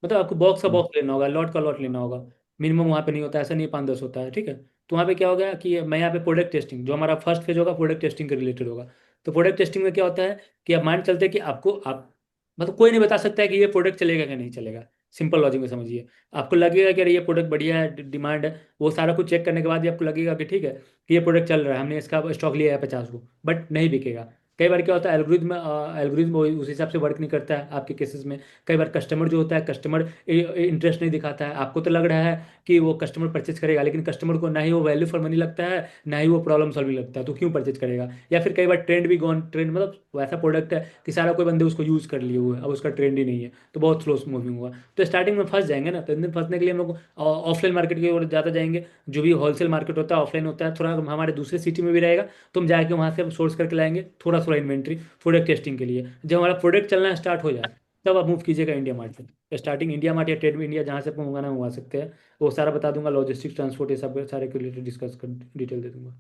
मतलब आपको बॉक्स का बॉक्स लेना होगा, लॉट का लॉट लेना होगा, मिनिमम वहाँ पे नहीं होता, ऐसा नहीं 5-10 होता है, ठीक है। तो वहाँ पे क्या होगा कि मैं यहाँ पे प्रोडक्ट टेस्टिंग, जो हमारा फर्स्ट फेज होगा प्रोडक्ट टेस्टिंग के रिलेटेड होगा। तो प्रोडक्ट टेस्टिंग में क्या होता है कि आप मान चलते हैं कि आपको, आप मतलब कोई नहीं बता सकता है कि ये प्रोडक्ट चलेगा कि नहीं चलेगा, सिंपल लॉजिक में समझिए। आपको लगेगा कि अरे ये प्रोडक्ट बढ़िया है, डिमांड है, वो सारा कुछ चेक करने के बाद ही आपको लगेगा कि ठीक है कि ये प्रोडक्ट चल रहा है, हमने इसका स्टॉक लिया है 50 को, बट नहीं बिकेगा। कई बार क्या होता है, एल्गोरिज्म उस हिसाब से वर्क नहीं करता है आपके केसेस में। कई बार कस्टमर जो होता है, कस्टमर इंटरेस्ट नहीं दिखाता है, आपको तो लग रहा है कि वो कस्टमर परचेज करेगा, लेकिन कस्टमर को ना ही वो वैल्यू फॉर मनी लगता है, ना ही वो प्रॉब्लम सॉल्विंग लगता है, तो क्यों परचेज करेगा? या फिर कई बार ट्रेंड भी गॉन, ट्रेंड मतलब वैसा प्रोडक्ट है कि सारा कोई बंदे उसको यूज़ कर लिए हुए हैं, अब उसका ट्रेंड ही नहीं है, तो बहुत स्लो मूविंग हुआ। तो स्टार्टिंग में फंस जाएंगे ना, तो इन दिन फंसने के लिए हम लोग ऑफलाइन मार्केट की ओर ज़्यादा जाएंगे। जो भी होलसेल मार्केट होता है ऑफलाइन होता है, थोड़ा हमारे दूसरे सिटी में भी रहेगा, तो हम जाके वहाँ से सोर्स करके लाएंगे थोड़ा थोड़ा इन्वेंट्री प्रोडक्ट टेस्टिंग के लिए। जब हमारा प्रोडक्ट चलना स्टार्ट हो जाए, तब आप मूव कीजिएगा इंडिया मार्ट से। स्टार्टिंग इंडिया मार्ट या ट्रेड में इंडिया, जहाँ से आपको मंगाना मंगवा सकते हैं, वो सारा बता दूंगा, लॉजिस्टिक्स ट्रांसपोर्ट ये सब सारे के रिलेटेड डिस्कस कर, डिटेल दे दूंगा।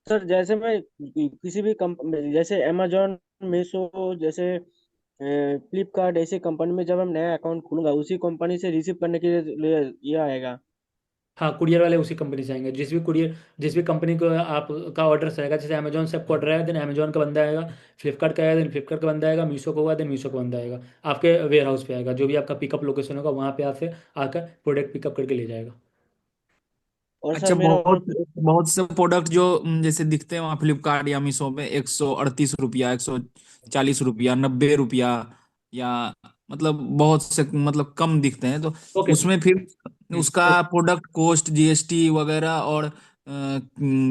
सर जैसे मैं किसी भी कंपनी जैसे अमेजोन, मीशो, जैसे फ्लिपकार्ट, ऐसी कंपनी में जब हम नया अकाउंट खोलूंगा, उसी कंपनी से रिसीव करने के लिए ये आएगा। हाँ, कुरियर वाले उसी कंपनी से आएंगे, जिस भी कंपनी को आपका ऑर्डर रहेगा, जैसे अमेजोन से आपको ऑर्डर आएगा देन अमेजोन का बंदा आएगा, फ्लिपकार्ट का आएगा देन फ्लिपकार्ट का बंदा आएगा, मीशो का होगा देन मीशो का बंदा आएगा, आपके वेयर हाउस पे आएगा, जो भी आपका पिकअप लोकेशन होगा वहाँ पे आपसे आकर प्रोडक्ट पिकअप करके ले जाएगा। और सर अच्छा, मेरा और बहुत बहुत से प्रोडक्ट जो जैसे दिखते हैं वहाँ फ्लिपकार्ट या मीशो में 138 रुपया, 140 रुपया, 90 रुपया, या मतलब बहुत से मतलब कम दिखते हैं, तो ओके। उसमें फिर उसका प्रोडक्ट कॉस्ट, जीएसटी वगैरह और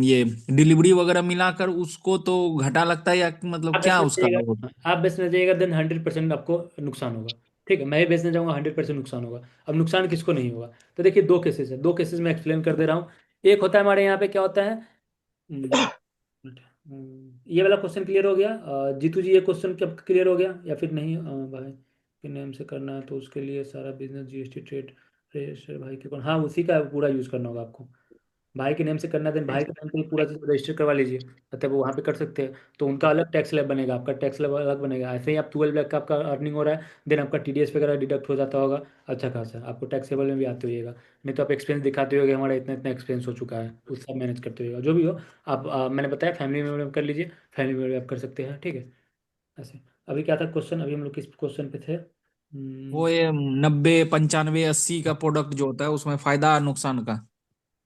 ये डिलीवरी वगैरह मिलाकर उसको तो घाटा लगता है, या मतलब आप क्या बेचने उसका जाइएगा, आप बेचने जाइएगा देन 100% आपको नुकसान होगा। ठीक है, मैं ही बेचने जाऊंगा, 100% नुकसान होगा। अब नुकसान किसको नहीं होगा? तो देखिए दो केसेस है, दो केसेस में एक्सप्लेन कर दे रहा हूँ। एक होता है हमारे यहाँ पे क्या होता है, हम्म, ये वाला क्वेश्चन क्लियर हो गया, जीतू जी, ये क्वेश्चन कब क्लियर हो गया या फिर नहीं? भाई के नेम से करना है तो उसके लिए सारा बिजनेस जीएसटी ट्रेड रजिस्टर भाई के कौन, हाँ उसी का पूरा यूज़ करना होगा आपको। भाई के नेम से करना है देन भाई के नाम पे ही पूरा चीज़ रजिस्टर करवा लीजिए, मतलब वो वहाँ पे कर सकते हैं, तो उनका अलग टैक्स स्लैब बनेगा, आपका टैक्स स्लैब अलग बनेगा। ऐसे ही आप 12 लाख का आपका अर्निंग हो रहा है, देन आपका टीडीएस वगैरह डिडक्ट हो जाता होगा, अच्छा खासा आपको टैक्सेबल में भी आते होइएगा। नहीं तो आप एक्सपेंस दिखाते होगे हमारा इतना इतना एक्सपेंस हो चुका है, उस सब मैनेज करते होइएगा, जो भी हो। आप मैंने बताया फैमिली मेम्बर में कर लीजिए, फैमिली मेम्बर में आप कर सकते हैं, ठीक है। ऐसे अभी क्या था क्वेश्चन, अभी हम लोग किस क्वेश्चन पे थे? वो ये 90, 95, 80 का प्रोडक्ट जो होता है उसमें फायदा नुकसान का।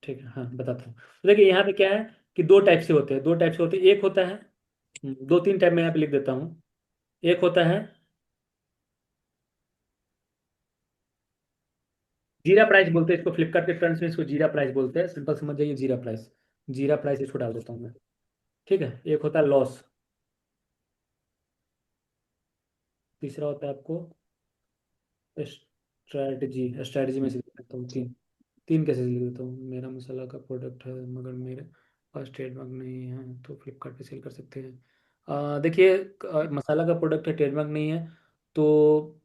ठीक है, हाँ बताता हूँ। तो देखिए यहाँ पे क्या है कि दो टाइप से होते हैं, दो टाइप से होते हैं, एक होता है, 2-3 टाइप में यहाँ पे लिख देता हूँ। एक होता है जीरा प्राइस बोलते हैं इसको, फ्लिपकार्ट के टर्म्स में इसको जीरा प्राइस बोलते हैं, सिंपल समझ जाइए, जीरा प्राइस। जीरा प्राइस इसको डाल देता हूँ मैं। ठीक है, एक होता है लॉस, तीसरा होता है आपको स्ट्रैटेजी। स्ट्रैटेजी में से लिख देता हूँ तीन, तीन कैसे लिख देता हूँ। मेरा मसाला का प्रोडक्ट है मगर मेरे पास ट्रेडमार्क नहीं है तो फ्लिपकार्ट पे सेल कर सकते हैं। देखिए, मसाला का प्रोडक्ट है, ट्रेडमार्क नहीं है, तो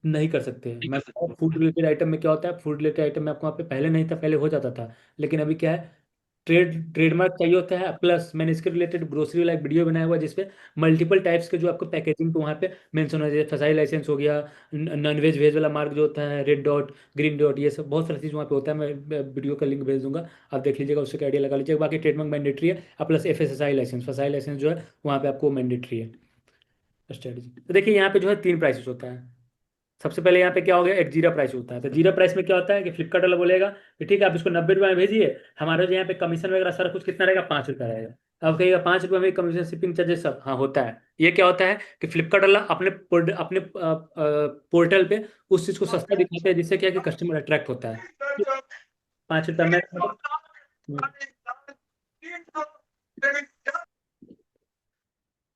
नहीं कर सकते हैं। मैं फूड रिलेटेड आइटम में क्या होता है, फूड रिलेटेड आइटम में आपको वहाँ पे पहले नहीं था, पहले हो जाता था, लेकिन अभी क्या है, ट्रेडमार्क चाहिए होता है। प्लस मैंने इसके रिलेटेड ग्रोसरी वाला एक वीडियो बनाया हुआ है जिसपे मल्टीपल टाइप्स के जो आपको पैकेजिंग पे वहाँ पे मेंशन हो जाए, फसाई लाइसेंस हो गया, नॉन वेज वेज वाला मार्क जो होता है, रेड डॉट, ग्रीन डॉट, ये सब बहुत सारी चीज़ वहाँ पे होता है। मैं वीडियो का लिंक भेज दूंगा, आप देख लीजिएगा, उससे आइडिया लगा लीजिएगा। बाकी ट्रेडमार्क मैंडेटरी है, और प्लस FSSAI लाइसेंस, फसाई लाइसेंस जो है वहाँ पे आपको मैंडेटरी है। स्ट्रेटजी तो देखिए यहाँ पे जो है तीन प्राइसेस होता है। सबसे पहले यहाँ पे क्या हो गया, एक जीरा प्राइस होता है। तो जीरा प्राइस में क्या होता है कि फ्लिपकार्ट वाला बोलेगा कि ठीक है आप इसको 90 रुपये में भेजिए, हमारा जो यहाँ पे कमीशन वगैरह सारा कुछ कितना रहेगा, 5 रुपया रहेगा। अब कहिएगा 5 रुपये में कमीशन, शिपिंग चार्जेस सब, हाँ होता है। ये क्या होता है कि फ्लिपकार्ट वाला अपने पोर्टल पे उस चीज़ को सस्ता दिखाते हैं, जिससे क्या है कि कस्टमर अट्रैक्ट होता है। 5 रुपया में,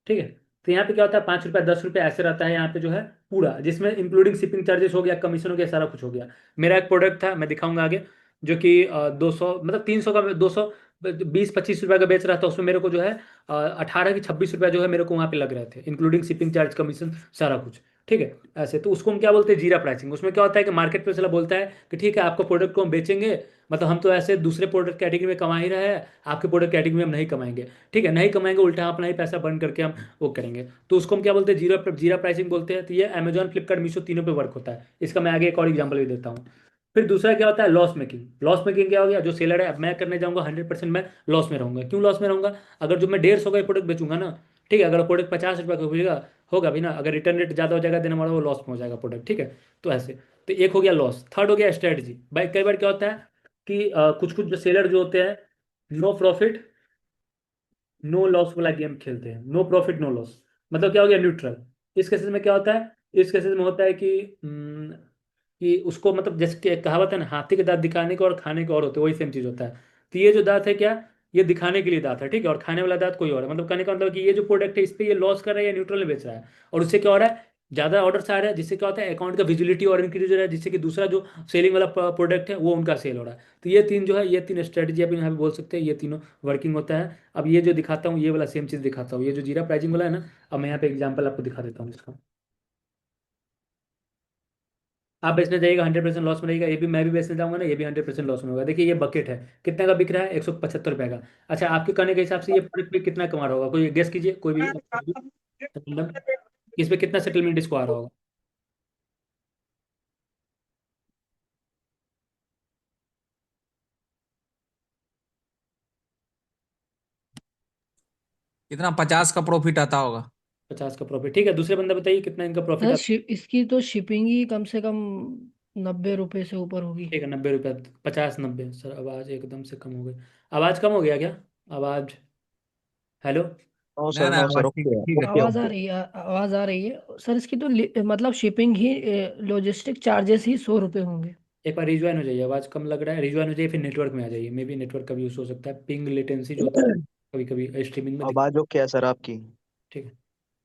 ठीक है। तो यहाँ पे क्या होता है, 5 रुपया 10 रुपये ऐसे रहता है यहाँ पे जो है पूरा, जिसमें इंक्लूडिंग शिपिंग चार्जेस हो गया, कमीशन हो गया, सारा कुछ हो गया। मेरा एक प्रोडक्ट था, मैं दिखाऊंगा आगे, जो कि 200 मतलब 300 का, 220-25 रुपये का बेच रहा था, उसमें मेरे को जो है 18 कि 26 रुपया जो है मेरे को वहाँ पे लग रहे थे, इंक्लूडिंग शिपिंग चार्ज, कमीशन, सारा कुछ। ठीक है, ऐसे तो उसको हम क्या बोलते हैं, जीरा प्राइसिंग। उसमें क्या होता है कि मार्केट प्लेस वाला बोलता है कि ठीक है आपको प्रोडक्ट को हम बेचेंगे, मतलब हम तो ऐसे दूसरे प्रोडक्ट कैटेगरी में कमा ही रहे हैं, आपके प्रोडक्ट कैटेगरी में हम नहीं कमाएंगे। ठीक है, नहीं कमाएंगे, उल्टा हम अपना ही पैसा बर्न करके हम वो करेंगे, तो उसको हम क्या बोलते हैं, जीरो जीरा प्राइसिंग बोलते हैं। तो ये अमेजॉन, फ्लिपकार्ट, मीशो तीनों पे वर्क होता है। इसका मैं आगे एक और एग्जांपल भी देता हूँ। फिर दूसरा क्या होता है, लॉस मेकिंग। लॉस मेकिंग क्या हो गया, जो सेलर है, अब मैं करने जाऊंगा 100% मैं लॉस में रहूंगा। क्यों लॉस में रहूंगा, अगर जो मैं 150 का प्रोडक्ट बेचूंगा ना, ठीक है, अगर प्रोडक्ट 50 रुपये का होगा, होगा भी ना, अगर रिटर्न रेट ज़्यादा हो जाएगा देने वाला, वो लॉस में हो जाएगा प्रोडक्ट। ठीक है, तो ऐसे, तो एक हो गया लॉस। थर्ड हो गया स्ट्रेटजी। भाई कई बार क्या होता है कि कुछ कुछ जो सेलर जो होते हैं, नो प्रॉफिट नो लॉस वाला गेम खेलते हैं, नो प्रॉफिट नो लॉस, मतलब क्या हो गया, न्यूट्रल। इस केसेस में क्या होता है, इस केसेस में होता है कि उसको, मतलब जैसे कि एक कहावत है ना, हाथी के दांत दिखाने के और खाने के और होते हैं, वही सेम चीज होता है। तो ये जो दांत है क्या, ये दिखाने के लिए दांत है, ठीक है, और खाने वाला दांत कोई और है। मतलब कहने का मतलब कि ये जो प्रोडक्ट है इस पे ये लॉस कर रहा है या न्यूट्रल में बेच रहा है, और उससे क्या हो रहा है, ज्यादा ऑर्डर आ रहा है, जिससे क्या होता है अकाउंट का विजिबिलिटी और इंक्रीज हो रहा है, जिससे कि दूसरा जो सेलिंग वाला प्रोडक्ट है वो उनका सेल हो रहा है। तो ये तीन जो है, ये तीन स्ट्रेटजी आप यहाँ पे बोल सकते हैं, ये तीनों वर्किंग होता है। अब ये जो दिखाता हूँ, ये वाला सेम चीज़ दिखाता हूँ, ये जो जीरा प्राइसिंग वाला है ना, अब मैं यहाँ पे एग्जांपल आपको दिखा देता हूँ इसका। आप बेचने जाइएगा 100% लॉस में रहेगा, ये भी मैं भी बेचने जाऊंगा ना, ये भी 100% लॉस में होगा। देखिए ये बकेट है, कितने का बिक रहा है, 175 रुपये का। अच्छा, आपके कहने के हिसाब से ये प्रोडक्ट पे कितना कमा रहा होगा, कोई गेस कीजिए, कोई भी मतलब इस पे कितना सेटलमेंट इसको आ रहा होगा। कितना, 50 का प्रॉफिट आता होगा? 50 का प्रॉफिट, ठीक है। दूसरे बंदा बताइए कितना इनका प्रॉफिट सर आता इसकी तो शिपिंग ही कम से कम 90 रुपए से ऊपर होगी। है। ठीक है, 90 रुपये, 50 90 सर, आवाज़ एकदम से कम हो गई। आवाज़ कम हो गया क्या, आवाज़, हेलो। ना ना, नो सर, आवाज ठीक ओके, ठीक है, ओके, ठीक आवाज है। आ रही है, आवाज आ रही है सर। इसकी तो मतलब शिपिंग ही, लॉजिस्टिक चार्जेस ही 100 रुपये होंगे। एक बार रिज्वाइन हो जाइए, आवाज़ कम लग रहा है, रिज्वाइन हो जाइए, फिर नेटवर्क में आ जाइए, मे भी नेटवर्क का भी यूज़ हो सकता है, पिंग लेटेंसी जो होता है कभी कभी स्ट्रीमिंग में आवाज ओके है सर आपकी। ठीक है,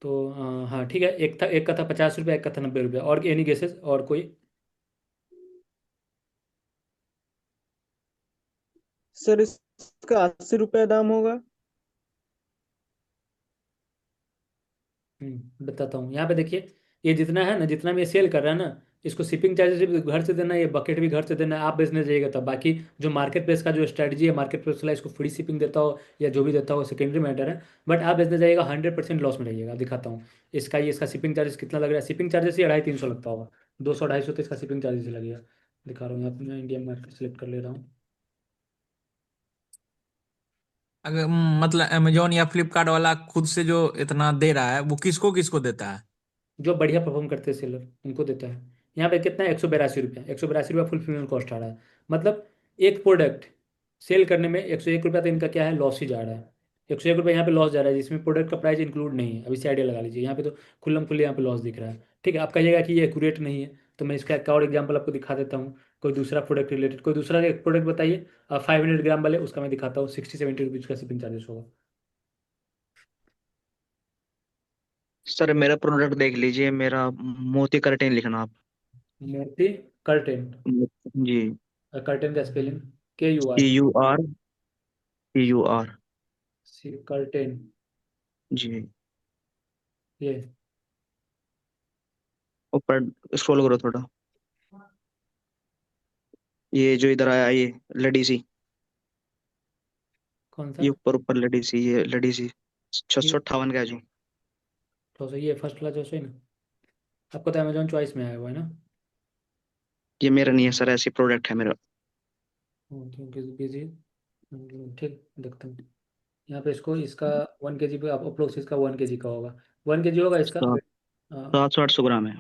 तो हाँ ठीक है, एक था, एक का था 50 रुपया, एक का था 90 रुपया, और एनी गेसेस और कोई। सर इसका 80 रुपया दाम होगा। बताता हूँ, यहाँ पे देखिए, ये जितना है ना, जितना भी ये सेल कर रहा है ना, इसको शिपिंग चार्जेस भी घर से देना है, ये बकेट भी घर से देना है, आप बेचने जाइएगा तब। बाकी जो मार्केट प्लेस का जो स्ट्रेटजी है, मार्केट प्लेस वाला इसको फ्री शिपिंग देता हो या जो भी देता हो, सेकेंडरी मैटर है। बट आप बेचने जाइएगा 100% लॉस में रहिएगा। दिखाता हूँ इसका, ये इसका शिपिंग चार्जेस कितना लग रहा है, शिपिंग चार्जेस ही 250-300 लगता होगा, 200-250 तो इसका शिपिंग चार्जेस ही लगेगा। दिखा रहा हूँ यहाँ पे, मैं इंडियन मार्केट सेलेक्ट कर ले रहा हूँ। अगर मतलब अमेजोन या फ्लिपकार्ट वाला खुद से जो इतना दे रहा है, वो किसको किसको देता है? जो बढ़िया परफॉर्म करते हैं सेलर उनको देता है। यहाँ पे कितना है, 182 रुपया, 182 रुपया फुलफिलमेंट कॉस्ट आ रहा है। मतलब एक प्रोडक्ट सेल करने में 101 रुपया तो इनका क्या है, लॉस ही जा रहा है। 101 रुपया यहाँ पे लॉस जा रहा है, जिसमें प्रोडक्ट का प्राइस इंक्लूड नहीं है। अभी से आइडिया लगा लीजिए, यहाँ पे तो खुल्लम खुल्ले यहाँ पे लॉस दिख रहा है। ठीक है, आप कहिएगा कि ये एक्यूरेट नहीं है, तो मैं इसका एक और एग्जाम्पल आपको दिखा देता हूँ। कोई दूसरा प्रोडक्ट रिलेटेड, कोई दूसरा एक प्रोडक्ट बताइए 500 ग्राम वाले, उसका मैं दिखाता हूँ, 60-70 रुपीज़ का शिपिंग चार्जेस होगा। सर मेरा प्रोडक्ट देख लीजिए, मेरा मोती कर्टेन लिखना आप। मोती कर्टेन। जी। कर्टेन का spelling C KUR। U R C U R curtain. जी। ये ऊपर स्क्रॉल करो थोड़ा, ये जो इधर आया ये लड़ी सी, कौन सा? ये ऊपर ऊपर लड़ी सी, ये लड़ी सी छह ये सौ अट्ठावन का है जो। तो सही है, फर्स्ट वाला जो सही ना, आपको तो अमेजोन चॉइस में आया हुआ है ना? ये मेरा नहीं है सर, ऐसी प्रोडक्ट है मेरा। क्योंकि बिजी, ठीक देखता हूँ। यहाँ पे इसको इसका 1 kg पे आप अप्रोक्स इसका 1 kg का होगा, 1 kg होगा इसका। सात अ, 700-800 ग्राम है।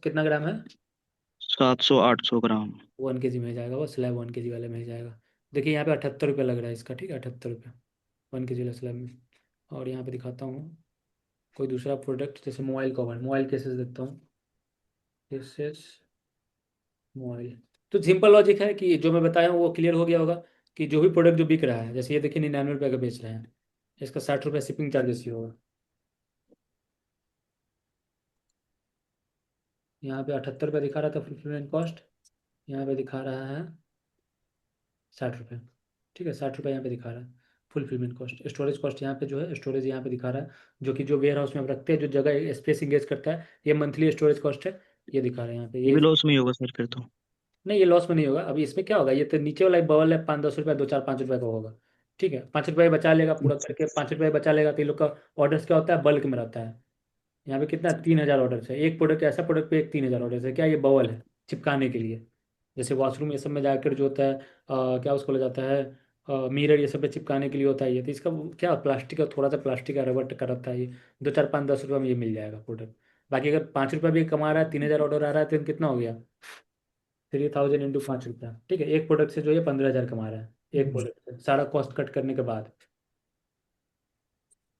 कितना ग्राम है? 700-800 ग्राम। 1 kg में जाएगा, वो स्लैब 1 kg वाले में ही जाएगा। देखिए यहाँ पे 78 रुपये लग रहा है इसका, ठीक है, 78 रुपये 1 kg वाला स्लैब में। और यहाँ पे दिखाता हूँ कोई दूसरा प्रोडक्ट, जैसे मोबाइल कवर, मोबाइल केसेस देखता हूँ। Cases mobile. तो सिंपल लॉजिक है कि जो मैं बताया हूँ वो क्लियर हो गया होगा, कि जो भी प्रोडक्ट जो बिक रहा है, जैसे ये देखिए 99 रुपये का बेच रहे हैं, इसका 60 रुपये शिपिंग चार्जेस ही होगा। यहाँ पे 78 रुपये दिखा रहा था फुलफिलमेंट कॉस्ट, यहाँ पे दिखा रहा है 60 रुपये। ठीक है, 60 रुपये यहाँ पे दिखा रहा है फुलफिलमेंट कॉस्ट। स्टोरेज कॉस्ट यहाँ पे जो है, स्टोरेज यहाँ पे दिखा रहा है, जो कि जो वेयर हाउस में आप रखते हैं, जो जगह स्पेस इंगेज करता है, ये मंथली स्टोरेज कॉस्ट है, ये दिखा रहा है यहाँ पे ये ये। भी लॉस में ही होगा सर फिर तो। नहीं, ये लॉस में नहीं होगा, अभी इसमें क्या होगा, ये तो नीचे वाला एक बवल है, 5-10 रुपये, 2-4-5 रुपये का होगा। ठीक है, 5 रुपये बचा लेगा पूरा करके, 5 रुपये बचा लेगा, तो ये लोग का ऑर्डर्स क्या होता है, बल्क में रहता है। यहाँ पे कितना, 3,000 ऑर्डर है, एक प्रोडक्ट, ऐसा प्रोडक्ट पे एक 3,000 ऑर्डर है, क्या ये बवल है चिपकाने के लिए, जैसे वॉशरूम ये सब में जाकर जो होता है क्या उसको बोला जाता है, मिरर ये सब पे चिपकाने के लिए होता है ये, तो इसका क्या प्लास्टिक का, थोड़ा सा प्लास्टिक का रबड़ का रहता है ये, 2-4-5-10 रुपये में ये मिल जाएगा प्रोडक्ट। बाकी अगर 5 रुपये भी कमा रहा है, 3,000 ऑर्डर आ रहा है, तो कितना हो गया, 3,000 इंटू 5 रुपया, ठीक है, एक प्रोडक्ट से जो ये 15,000 कमा रहा है, एक प्रोडक्ट से सारा कॉस्ट कट करने के बाद।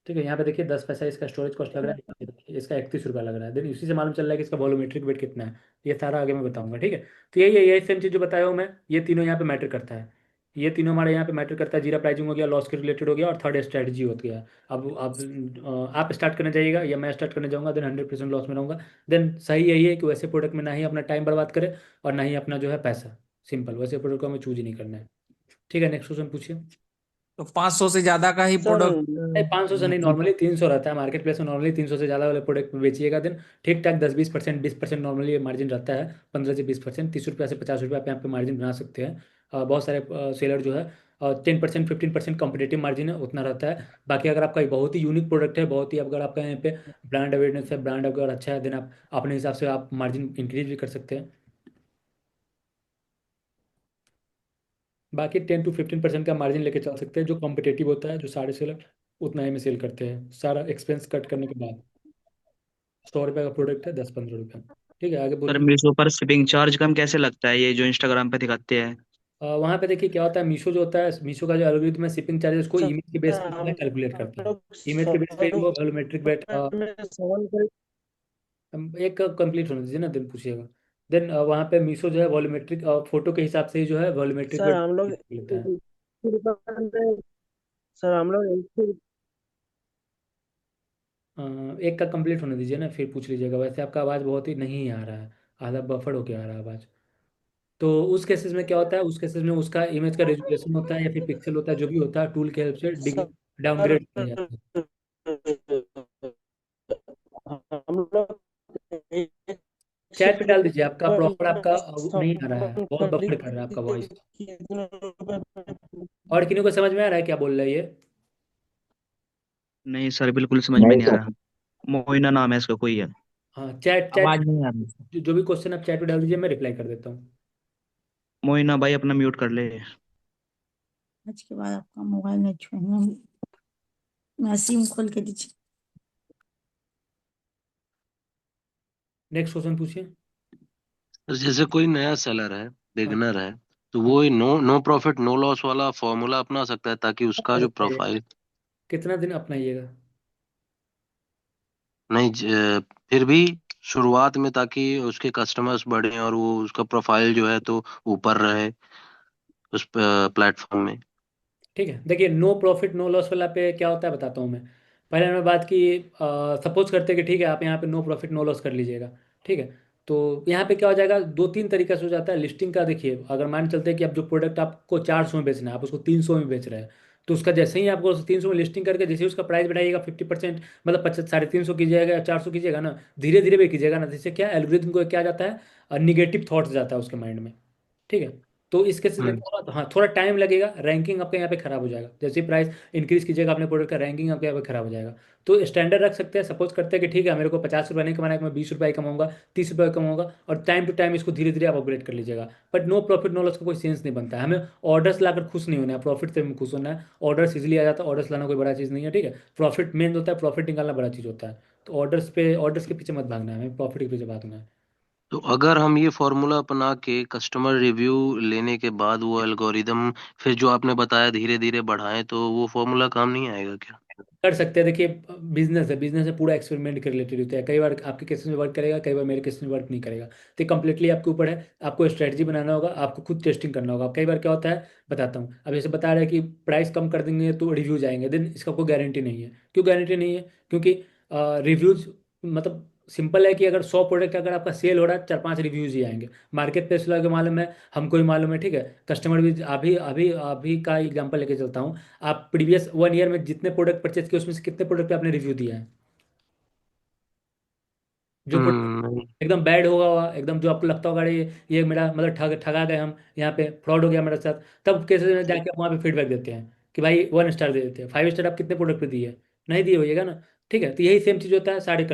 ठीक है, यहाँ पे देखिए 10 पैसा इसका स्टोरेज कॉस्ट लग रहा है, ये देखिए, इसका 31 रुपया लग रहा है, देन इसी से मालूम चल रहा है कि इसका वॉल्यूमेट्रिक वेट कितना है। ये सारा आगे मैं बताऊंगा, ठीक है। तो यही सेम चीज़ जो बताया हूँ मैं, ये तीनों यहाँ पे मैटर करता है, ये तीनों हमारे यहाँ पे मैटर करता है। जीरा प्राइसिंग हो गया, लॉस के रिलेटेड हो गया, और थर्ड स्ट्रेटजी हो गया। अब आप स्टार्ट करने जाइएगा या मैं स्टार्ट करने जाऊँगा, देन 100% लॉस में रहूँगा। देन सही यही है कि वैसे प्रोडक्ट में ना ही अपना टाइम बर्बाद करें, और ना ही अपना जो है पैसा, सिंपल वैसे प्रोडक्ट को हमें चूज ही नहीं करना है। ठीक है, नेक्स्ट क्वेश्चन पूछिए। तो 500 से ज्यादा का ही सर प्रोडक्ट 500 से नहीं, नॉर्मली 300 रहता है मार्केट प्लेस में, नॉर्मली 300 से ज़्यादा वाले प्रोडक्ट में बेचिएगा दिन, ठीक ठाक 10-20%, 20% नॉर्मली मार्जिन रहता है, 15 से 20%, 30 रुपया से 50 रुपया आप यहाँ पे मार्जिन बना सकते हैं। बहुत सारे सेलर जो है 10%, 15% कॉम्पिटेटिव मार्जिन है, उतना रहता है। बाकी अगर आपका बहुत ही यूनिक प्रोडक्ट है, बहुत ही, अगर आपका यहाँ पे ब्रांड अवेयरनेस है, ब्रांड अगर अच्छा है, देन आप अपने हिसाब से आप मार्जिन इंक्रीज भी कर सकते हैं। बाकी 10 to 15% का मार्जिन लेके चल सकते हैं, जो कॉम्पिटेटिव होता है, जो सारे सेलर उतना ही में सेल करते हैं, सारा एक्सपेंस कट करने के बाद। 100 रुपये का प्रोडक्ट है, 10-15 रुपये। ठीक है, आगे सर बोलिए। मीशो पर शिपिंग चार्ज कम कैसे लगता है, ये जो इंस्टाग्राम पे दिखाते हैं? वहाँ पे देखिए क्या होता है, मीशो जो होता है, मीशो का जो एल्गोरिथम है, शिपिंग चार्जेस को सर इमेज के बेस पे जो है हम कैलकुलेट करता है। लोग इमेज के बेस पे 100 वो वॉल्यूमेट्रिक वेट, रुपए में सामान खरीद। एक कंप्लीट होना दीजिए ना, देन पूछिएगा। देन वहाँ पे मीशो जो है वॉल्यूमेट्रिक फोटो के हिसाब से ही जो है वॉल्यूमेट्रिक सर वेट हम लोग लेता है। 80 रुपए में, सर हम लोग 80। एक का कंप्लीट होने दीजिए ना, फिर पूछ लीजिएगा। वैसे आपका आवाज़ बहुत ही नहीं आ रहा है, आधा बफर होके आ रहा है आवाज़। तो उस केसेस में क्या होता है, उस केसेस में उसका इमेज का रेजोल्यूशन होता है, या फिर पिक्सल होता है, जो भी होता है, टूल के हेल्प से सर डाउनग्रेड किया जाता है। हम लोग एक सौ चैट पे डाल दीजिए, आपका रुपए प्रॉपर आपका में नहीं आ रहा है, सामान बहुत बफर कर रहा है आपका खरीद वॉइस। के कितने रुपए में? और किन्हीं को समझ में आ रहा है क्या बोल रहा है ये? नहीं सर, बिल्कुल समझ में नहीं आ रहा। मोइना नाम है इसका कोई है। हाँ, चैट चैट आवाज नहीं आ रही। जो भी क्वेश्चन आप चैट पे डाल दीजिए, मैं रिप्लाई कर देता हूँ। मोइना भाई अपना म्यूट कर ले। आज के बाद आपका मोबाइल नहीं छूऊंगा मैं। सिम खोल के दीजिए। नेक्स्ट क्वेश्चन पूछिए। तो जैसे कोई नया सेलर है, हाँ बिगनर है, तो हाँ, वो no no profit no loss वाला फॉर्मूला अपना सकता है ताकि उसका कर जो सकते हैं। प्रोफाइल। कितना दिन अपनाइएगा? नहीं फिर भी शुरुआत में, ताकि उसके कस्टमर्स बढ़े और वो उसका प्रोफाइल जो है तो ऊपर रहे उस प्लेटफॉर्म में। ठीक है, देखिए नो प्रॉफिट नो लॉस वाला पे क्या होता है बताता हूँ मैं। पहले हमने बात की, सपोज करते हैं कि ठीक है आप यहाँ पे नो प्रॉफिट नो लॉस कर लीजिएगा। ठीक है, तो यहाँ पे क्या हो जाएगा, दो तीन तरीके से हो जाता है लिस्टिंग का। देखिए अगर मान चलते हैं कि अब जो प्रोडक्ट आपको 400 में बेचना है, आप उसको 300 में बेच रहे हैं, तो उसका जैसे ही आपको 300 में लिस्टिंग करके जैसे ही उसका प्राइस बढ़ाइएगा 50%, मतलब 350 कीजिएगा या 400 कीजिएगा ना, धीरे धीरे भी कीजिएगा ना, जिससे क्या एल्गोरिथम को क्या जाता है, निगेटिव थॉट्स जाता है उसके माइंड में। ठीक है, तो इस केस में हम्म। क्या होगा, तो हाँ थोड़ा टाइम लगेगा, रैंकिंग आपका यहाँ पे खराब हो जाएगा। जैसे प्राइस इंक्रीज कीजिएगा अपने प्रोडक्ट का, रैंकिंग आपके यहाँ पे खराब हो जाएगा। तो स्टैंडर्ड रख सकते हैं, सपोज करते हैं कि ठीक है मेरे को 50 रुपये नहीं कमाना है, मैं 20 रुपये कमाऊंगा, 30 रुपये कमाऊंगा, और टाइम टू टाइम इसको धीरे धीरे आप अपग्रेड कर लीजिएगा। But no profit no loss का कोई सेंस नहीं बनता है। हमें ऑर्डर्स लाकर खुश नहीं होना है, प्रॉफिट से हमें खुश होना है। ऑर्डर्स इजिली आ जाता है, ऑर्डर्स लाना कोई बड़ा चीज़ नहीं है। ठीक है, प्रॉफिट मेन होता है, प्रॉफिट निकालना बड़ा चीज़ होता है। तो ऑर्डर्स के पीछे मत भागना है, हमें प्रॉफिट के पीछे भागना है। तो अगर हम ये फॉर्मूला अपना के कस्टमर रिव्यू लेने के बाद वो एल्गोरिदम फिर जो आपने बताया धीरे धीरे बढ़ाएं, तो वो फॉर्मूला काम नहीं आएगा क्या? कर सकते हैं, देखिए बिजनेस है, बिजनेस है पूरा एक्सपेरिमेंट के रिलेटेड होता है। कई बार आपके केस में वर्क करेगा, कई बार मेरे केस में वर्क नहीं करेगा। तो कम्प्लीटली आपके ऊपर है, आपको स्ट्रेटजी बनाना होगा, आपको खुद टेस्टिंग करना होगा। कई बार क्या होता है बताता हूँ, अब जैसे बता रहे हैं कि प्राइस कम कर देंगे तो रिव्यूज आएंगे, देन इसका कोई गारंटी नहीं है। क्यों गारंटी नहीं है? क्योंकि रिव्यूज मतलब सिंपल है कि अगर 100 प्रोडक्ट अगर आपका सेल हो रहा है, 4-5 रिव्यूज ही आएंगे। मार्केट प्लेस वाला को मालूम है, हमको भी मालूम है। ठीक है, कस्टमर भी, अभी अभी अभी का एग्जांपल लेके चलता हूँ। आप प्रीवियस 1 ईयर में जितने प्रोडक्ट परचेज किए उसमें से कितने प्रोडक्ट पे आपने रिव्यू दिया है? जो प्रोडक्ट नहीं। एकदम बैड होगा, एकदम जो आपको लगता होगा अरे ये मेरा मतलब ठगा गए हम, यहाँ पे फ्रॉड हो गया मेरे साथ, तब कैसे जाके आप वहाँ पे फीडबैक देते हैं कि भाई 1 स्टार दे देते हैं। 5 स्टार आप कितने प्रोडक्ट पे दिए? नहीं दिए होइएगा ना। ठीक है, तो यही सेम चीज़ होता है सारे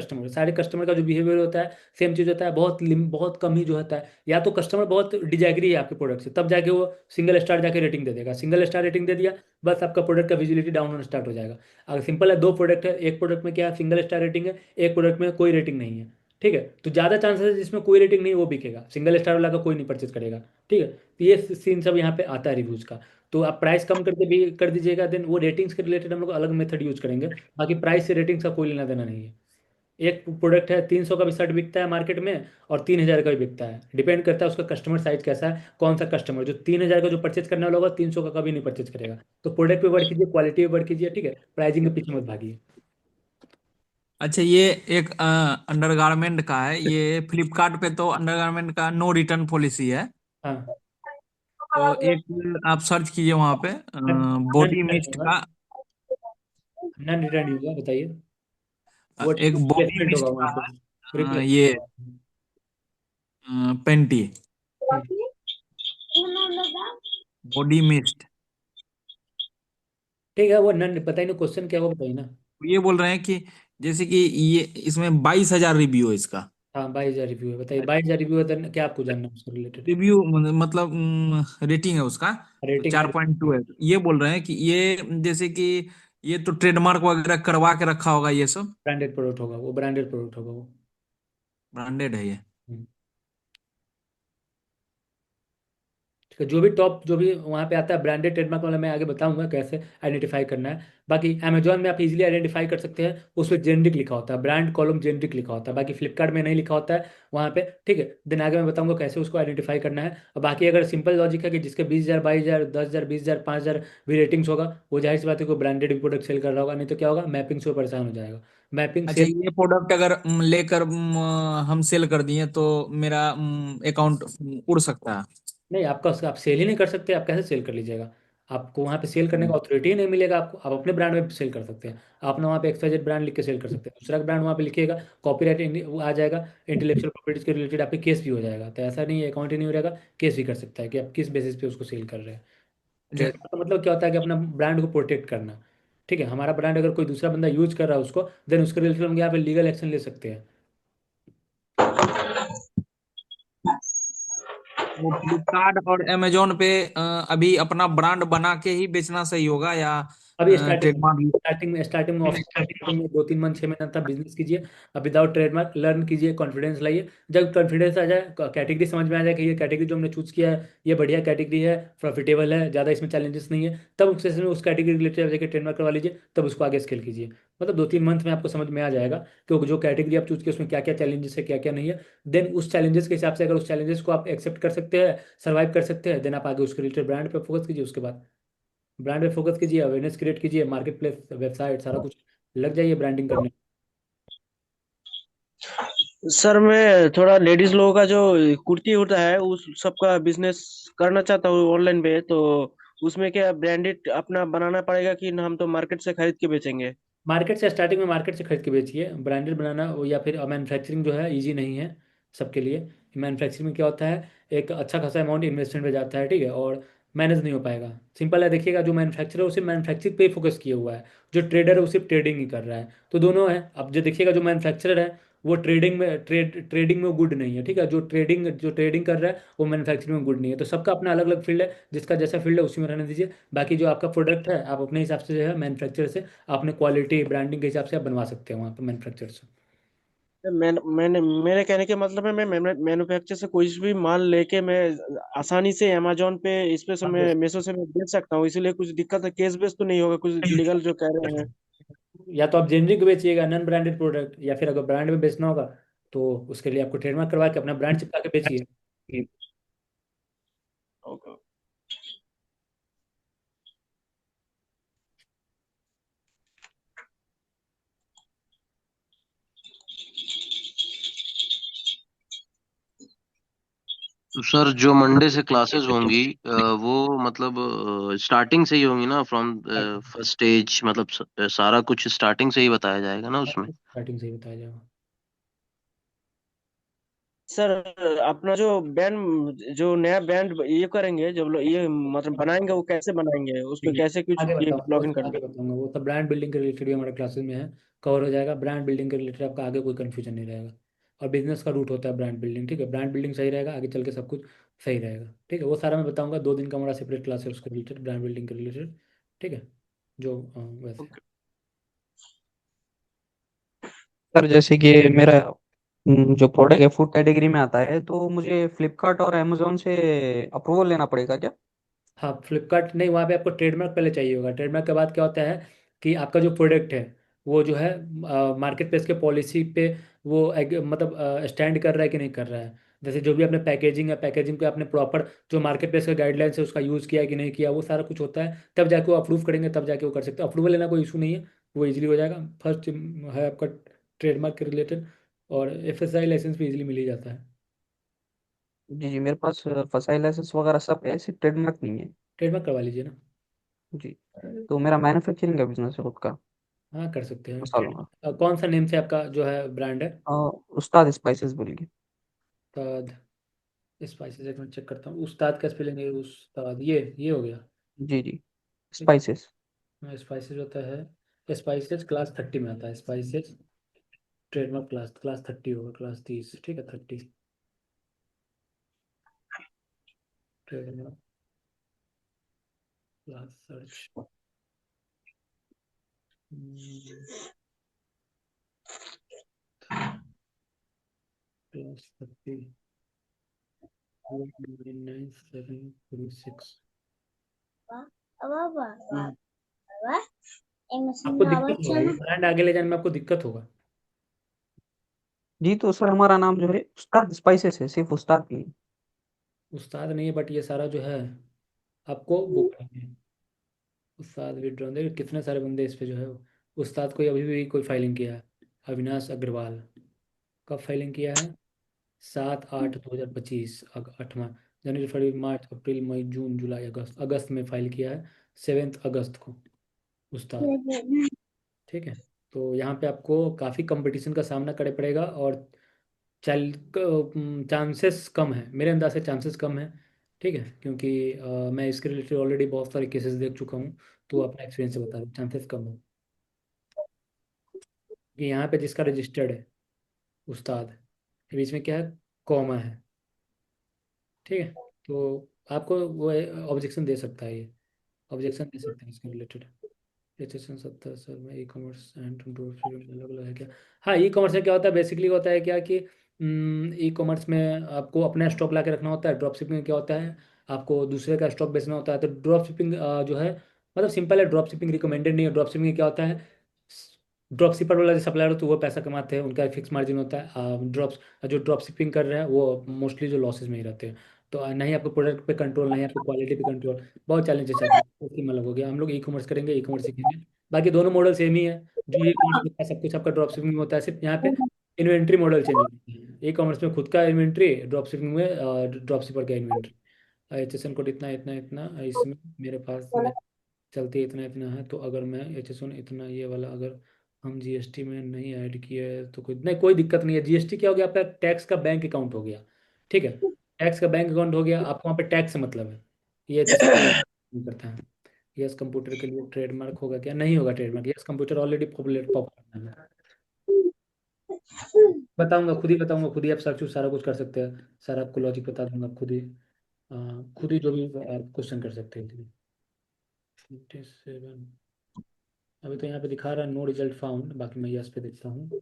कस्टमर का जो बिहेवियर होता है सेम चीज़ होता है। बहुत कम ही जो होता है, या तो कस्टमर बहुत डिजैग्री है आपके प्रोडक्ट से, तब जाके वो सिंगल स्टार जाके रेटिंग दे देगा। सिंगल स्टार रेटिंग दे दिया, बस आपका प्रोडक्ट का विजिबिलिटी डाउन होना स्टार्ट हो जाएगा। अगर सिंपल है, दो प्रोडक्ट है, एक प्रोडक्ट में क्या है सिंगल स्टार रेटिंग है, एक प्रोडक्ट में कोई रेटिंग नहीं है। ठीक है, तो ज़्यादा चांसेस है जिसमें कोई रेटिंग नहीं वो बिकेगा, सिंगल स्टार वाला का कोई नहीं परचेज करेगा। ठीक है, तो ये सीन सब यहाँ पे आता है रिव्यूज़ का। तो आप प्राइस कम करके भी कर दीजिएगा, देन वो रेटिंग्स के रिलेटेड हम लोग अलग मेथड यूज करेंगे। बाकी प्राइस से रेटिंग्स का कोई लेना देना नहीं है। एक प्रोडक्ट है 300 का भी शर्ट बिकता है मार्केट में, और 3000 का भी बिकता है। डिपेंड करता है उसका कस्टमर साइज कैसा है, कौन सा कस्टमर। जो 3000 का जो परचेज करने वाला होगा 300 का कभी नहीं परचेज करेगा। तो प्रोडक्ट पे वर्क कीजिए, क्वालिटी पे वर्क कीजिए। ठीक है, प्राइसिंग के पीछे मत भागिए। अच्छा, ये एक अंडरगारमेंट का है। ये फ्लिपकार्ट पे तो अंडरगारमेंट का नो रिटर्न पॉलिसी है। हाँ, तो एक आप सर्च कीजिए वहां पे नन बॉडी रिटर्न मिस्ट होगा, का। नन रिटर्न होगा, बताइए। वो एक बॉडी रिप्लेसमेंट होगा मिस्ट वहाँ का पे, है रिप्लेसमेंट ये होगा। पेंटी हम्म। Body mist. ठीक है, वो नन बताइए ना, क्वेश्चन क्या होगा बताइए ना। ये बोल रहे हैं कि जैसे कि ये इसमें 22,000 रिव्यू है इसका। हाँ 22,000 रिव्यू है, बताइए 22,000 रिव्यू है तो क्या आपको जानना है उससे रिलेटेड? रिव्यू मतलब रेटिंग है उसका तो रेटिंग है, 4.2 है। तो ये बोल रहे हैं कि ये जैसे कि ये तो ट्रेडमार्क वगैरह करवा के रखा होगा ये सब। ब्रांडेड प्रोडक्ट होगा वो, ब्रांडेड प्रोडक्ट होगा वो। ब्रांडेड है ये। हम्म। ठीक है, जो भी टॉप जो भी वहाँ पे आता है ब्रांडेड ट्रेडमार्क वाला, मैं आगे बताऊंगा कैसे आइडेंटिफाई करना है। बाकी अमेजोन में आप इजीली आइडेंटिफाई कर सकते हैं, उस पर जेनरिक लिखा होता है, ब्रांड कॉलम जेनरिक लिखा होता है। बाकी फ्लिपकार्ट में नहीं लिखा होता है वहाँ पे। ठीक है, देन आगे मैं बताऊंगा कैसे उसको आइडेंटिफाई करना है। और बाकी अगर सिंपल लॉजिक है कि जिसके 20,000 22,000 10,000 20,000 5,000 भी रेटिंग्स होगा, वो जाहिर सी बात है कोई ब्रांडेड प्रोडक्ट सेल कर रहा होगा। नहीं तो क्या होगा, मैपिंग से वो परेशान हो जाएगा। मैपिंग अच्छा, सेल ये प्रोडक्ट अगर लेकर हम सेल कर दिए तो मेरा अकाउंट उड़ सकता है। नहीं, आपका आप सेल ही नहीं कर सकते, आप कैसे सेल कर लीजिएगा? आपको वहाँ पे सेल करने का हम्म। अथॉरिटी ही नहीं मिलेगा आपको। आप अपने ब्रांड में सेल कर सकते हैं, आपने वहाँ पे XYZ ब्रांड लिख के सेल कर सकते हैं। दूसरा ब्रांड वहाँ पे लिखिएगा, कॉपीराइट आ जाएगा, इंटेलेक्चुअल प्रॉपर्टीज के रिलेटेड आपके केस भी हो जाएगा। तो ऐसा नहीं है अकाउंट ही नहीं हो रहेगा, केस भी कर सकता है कि आप किस बेसिस पे उसको सेल कर रहे हैं। अच्छा। ट्रेडमार्क का मतलब क्या होता है कि अपना ब्रांड को प्रोटेक्ट करना। ठीक है, हमारा ब्रांड अगर कोई दूसरा बंदा यूज कर रहा है उसको, देन उसके रिलेटेड हम यहाँ पे लीगल एक्शन ले सकते हैं। वो फ्लिपकार्ट और अमेजोन पे अभी अपना ब्रांड बना के ही बेचना सही होगा, या अभी स्टार्टिंग ट्रेडमार्क। स्टार्टिंग में ऑफिस स्टार्टिंग में 2 3 मंथ 6 महीने तक बिजनेस कीजिए। अब विदाउट ट्रेडमार्क लर्न कीजिए, कॉन्फिडेंस लाइए। जब कॉन्फिडेंस आ जाए, कैटेगरी समझ में आ जाए कि ये कैटेगरी जो हमने चूज किया है ये बढ़िया कैटेगरी है, प्रॉफिटेबल है, ज़्यादा इसमें चैलेंजेस नहीं है, तब उस कैटेगरी रिलेटेड जाकर ट्रेडमार्क करवा लीजिए, तब उसको आगे स्केल कीजिए। मतलब 2 3 मंथ में आपको समझ में आ जाएगा कि जो कैटेगरी आप चूज किए उसमें क्या क्या चैलेंजेस है, क्या क्या नहीं है। देन उस चैलेंजेस के हिसाब से अगर उस चैलेंजेस को आप एक्सेप्ट कर सकते हैं, सर्वाइव कर सकते हैं, देन आप आगे उसके रिलेटेड ब्रांड पे फोकस कीजिए। उसके बाद ब्रांड पे फोकस कीजिए, अवेयरनेस क्रिएट कीजिए, मार्केट प्लेस, वेबसाइट, सारा कुछ लग जाइए ब्रांडिंग करने। सर मैं थोड़ा लेडीज लोगों का जो कुर्ती होता है उस सबका बिजनेस करना चाहता हूँ ऑनलाइन पे, तो उसमें क्या ब्रांडेड अपना बनाना पड़ेगा कि हम तो मार्केट से खरीद के बेचेंगे? मार्केट से स्टार्टिंग में मार्केट से खरीद के बेचिए। ब्रांडेड बनाना या फिर मैन्युफैक्चरिंग जो है इजी नहीं है सबके लिए। मैन्युफैक्चरिंग में क्या होता है, एक अच्छा खासा अमाउंट इन्वेस्टमेंट में जाता है, ठीक है, और मैनेज नहीं हो पाएगा। सिंपल है, देखिएगा जो मैन्युफैक्चरर है उसे मैन्युफैक्चरिंग पे ही फोकस किया हुआ है, जो ट्रेडर है वो सिर्फ ट्रेडिंग ही कर रहा है। तो दोनों है। अब जो देखिएगा जो मैन्युफैक्चरर है वो ट्रेडिंग में वो गुड नहीं है, ठीक है, जो ट्रेडिंग कर रहा है वो मैन्युफैक्चरिंग में गुड नहीं है। तो सबका अपना अलग अलग फील्ड है, जिसका जैसा फील्ड है उसी में रहने दीजिए। बाकी जो आपका प्रोडक्ट है आप अपने हिसाब से जो है मैन्युफैक्चरर से अपने क्वालिटी ब्रांडिंग के हिसाब से आप बनवा सकते हैं वहाँ पर मैन्युफैक्चर से। मैंने मेरे कहने के मतलब है मैं मैन्युफैक्चर से कोई भी माल लेके मैं आसानी से अमेजोन पे इस पे से आप मैं बेच मेशो से मैं बेच सकता हूँ, इसीलिए कुछ दिक्कत है, केस बेस तो नहीं होगा कुछ लीगल जो कह रहे हैं? या तो आप जेनरिक बेचिएगा, नॉन ब्रांडेड प्रोडक्ट, या फिर अगर ब्रांड में बेचना होगा तो उसके लिए आपको ट्रेडमार्क करवा के अपना ब्रांड चिपका के बेचिए। ओके। तो सर जो मंडे से क्लासेस होंगी वो मतलब स्टार्टिंग से ही होंगी ना, फ्रॉम फर्स्ट स्टेज, मतलब सारा कुछ स्टार्टिंग से ही बताया जाएगा ना उसमें? स्टार्टिंग से ही बताया जाएगा। सर अपना जो बैंड जो नया बैंड ये करेंगे जब ये मतलब बनाएंगे वो कैसे बनाएंगे, उस पे ठीक है, कैसे कुछ आगे ये बताऊंगा, लॉगिन करना आगे है? बताऊंगा। वो तो ब्रांड बिल्डिंग के रिलेटेड भी हमारे क्लासेस में है, कवर हो जाएगा। ब्रांड बिल्डिंग के रिलेटेड आपका आगे कोई कंफ्यूजन नहीं रहेगा। और बिजनेस का रूट होता है ब्रांड बिल्डिंग, ठीक है, ब्रांड बिल्डिंग सही रहेगा, आगे चल के सब कुछ सही रहेगा। ठीक है, वो सारा मैं बताऊंगा। 2 दिन का हमारा सेपरेट क्लास है उसके रिलेटेड, ब्रांड बिल्डिंग के रिलेटेड। ठीक है, जो वैसे है। ओके। सर जैसे कि मेरा जो प्रोडक्ट है फूड कैटेगरी में आता है, तो मुझे फ्लिपकार्ट और अमेजोन से अप्रूवल लेना पड़ेगा क्या? हाँ, फ्लिपकार्ट नहीं, वहाँ पे आपको ट्रेडमार्क पहले चाहिए होगा। ट्रेडमार्क के बाद क्या होता है कि आपका जो प्रोडक्ट है वो जो है मार्केट प्लेस के पॉलिसी पे वो मतलब स्टैंड कर रहा है कि नहीं कर रहा है। जैसे जो भी आपने पैकेजिंग है, पैकेजिंग पे आपने प्रॉपर जो मार्केट प्लेस का गाइडलाइंस है उसका यूज़ किया है कि नहीं किया, वो सारा कुछ होता है। तब जाके वो अप्रूव करेंगे, तब जाके वो कर सकते हैं। अप्रूवल लेना कोई इशू नहीं है, वो इजीली हो जाएगा। फर्स्ट है आपका ट्रेडमार्क के रिलेटेड, और FSI लाइसेंस भी इजीली मिल ही जाता है। जी जी, मेरे पास फसाई लाइसेंस वगैरह सब है, सिर्फ ट्रेडमार्क नहीं है। ट्रेडमार्क करवा लीजिए ना। जी। तो मेरा मैन्युफैक्चरिंग का बिजनेस है खुद का, हाँ, कर सकते हैं मसालों का। कौन सा नेम से आपका जो है ब्रांड है? उस्ताद स्पाइसेस बोलिए। उस्ताद स्पाइसेस, एक मिनट चेक करता हूँ। उस्ताद का स्पेलिंग है उस्ताद, ये हो गया। जी जी, ठीक स्पाइसेस। है, स्पाइसेस होता है, स्पाइसेस क्लास 30 में आता है। स्पाइसेस ट्रेडमार्क क्लास 30 होगा, क्लास 30, ठीक है, 30 ट्रेडमार्क क्लास सर्च क्लास 30 9736। आपको दिक्कत होगा, ये ब्रांड आगे ले जाने में आपको दिक्कत होगा। जी, तो सर हमारा नाम जो है उस्ताद स्पाइसेस है, सिर्फ उस्ताद नहीं। उस्ताद नहीं है, बट ये सारा जो है आपको वो करेंगे। उस्ताद विड्रॉ, देखिए कितने सारे बंदे इस पे जो है उस्ताद को अभी भी कोई फाइलिंग किया है। अविनाश अग्रवाल कब फाइलिंग किया है? 7/8/2025, 8वां। जनवरी, फरवरी, मार्च, अप्रैल, मई, जून, जुलाई, अगस्त, अगस्त में फाइल किया है, 7 अगस्त को उस्ताद। ठीक है, तो यहाँ पे आपको काफ़ी कंपटीशन का सामना करना पड़ेगा, और चल चांसेस कम है, मेरे अंदाज से चांसेस कम है। ठीक है, क्योंकि मैं इसके रिलेटेड ऑलरेडी बहुत सारे केसेस देख चुका हूँ, तो अपना एक्सपीरियंस से बता रहा हूँ, चांसेस कम है। कि यहाँ पे जिसका रजिस्टर्ड है उस्ताद, के बीच में क्या है, कॉमा है। ठीक है, तो आपको वो ऑब्जेक्शन दे सकता है, ये ऑब्जेक्शन दे सकते हैं इसके रिलेटेड। HSN 70 सर में e commerce and drop shipping अलग अलग है क्या? हाँ, ई कॉमर्स में क्या होता है बेसिकली, होता है क्या कि ई कॉमर्स में आपको अपना स्टॉक ला के रखना होता है। ड्रॉप शिपिंग में क्या होता है, आपको दूसरे का स्टॉक बेचना होता है। तो ड्रॉप शिपिंग जो है मतलब सिंपल है, ड्रॉप शिपिंग रिकमेंडेड नहीं है। ड्रॉप शिपिंग में क्या होता है, ड्रॉप शिपर वाला जो सप्लायर होता है वो पैसा कमाते हैं, उनका फिक्स मार्जिन होता है। जो ड्रॉप शिपिंग कर रहे हैं वो मोस्टली जो लॉसेज में ही रहते हैं। तो नहीं आपको प्रोडक्ट पे कंट्रोल, नहीं आपको क्वालिटी पे कंट्रोल, बहुत चैलेंजेस आते हैं। तो इसलिए मतलब हो गया, हम लोग ई कॉमर्स करेंगे, ई कॉमर्स सीखेंगे। बाकी दोनों मॉडल सेम ही है। जो ई कॉमर्स होता है सब कुछ आपका ड्रॉप शिपिंग में होता है, सिर्फ यहाँ पे इन्वेंट्री मॉडल चेंज होती है। ई कॉमर्स में खुद का इन्वेंट्री, ड्रॉप शिपिंग में ड्रॉप शिपर का इन्वेंट्री। HSN कोड इतना इतना इतना इसमें मेरे पास में चलते इतना इतना है। तो अगर मैं HSN इतना ये वाला अगर हम GST में नहीं ऐड किए तो कोई नहीं, कोई दिक्कत नहीं है। GST क्या हो गया, आपका टैक्स का बैंक अकाउंट हो गया। ठीक है, टैक्स का बैंक अकाउंट हो गया, आपको वहाँ पे टैक्स से मतलब है। ये HSN करता है। यस कंप्यूटर के लिए ट्रेडमार्क होगा क्या? नहीं होगा trademark, yes computer already popular popular है। बताऊंगा, खुद ही बताऊंगा, खुद ही आप सर्च सारा कुछ कर सकते हैं। सारा आपको लॉजिक बता दूंगा खुद ही। खुद ही जो भी आप क्वेश्चन कर सकते हैं। 57 अभी तो यहाँ पे दिखा रहा है नो रिजल्ट फाउंड, बाकी मैं यस पे देखता हूँ।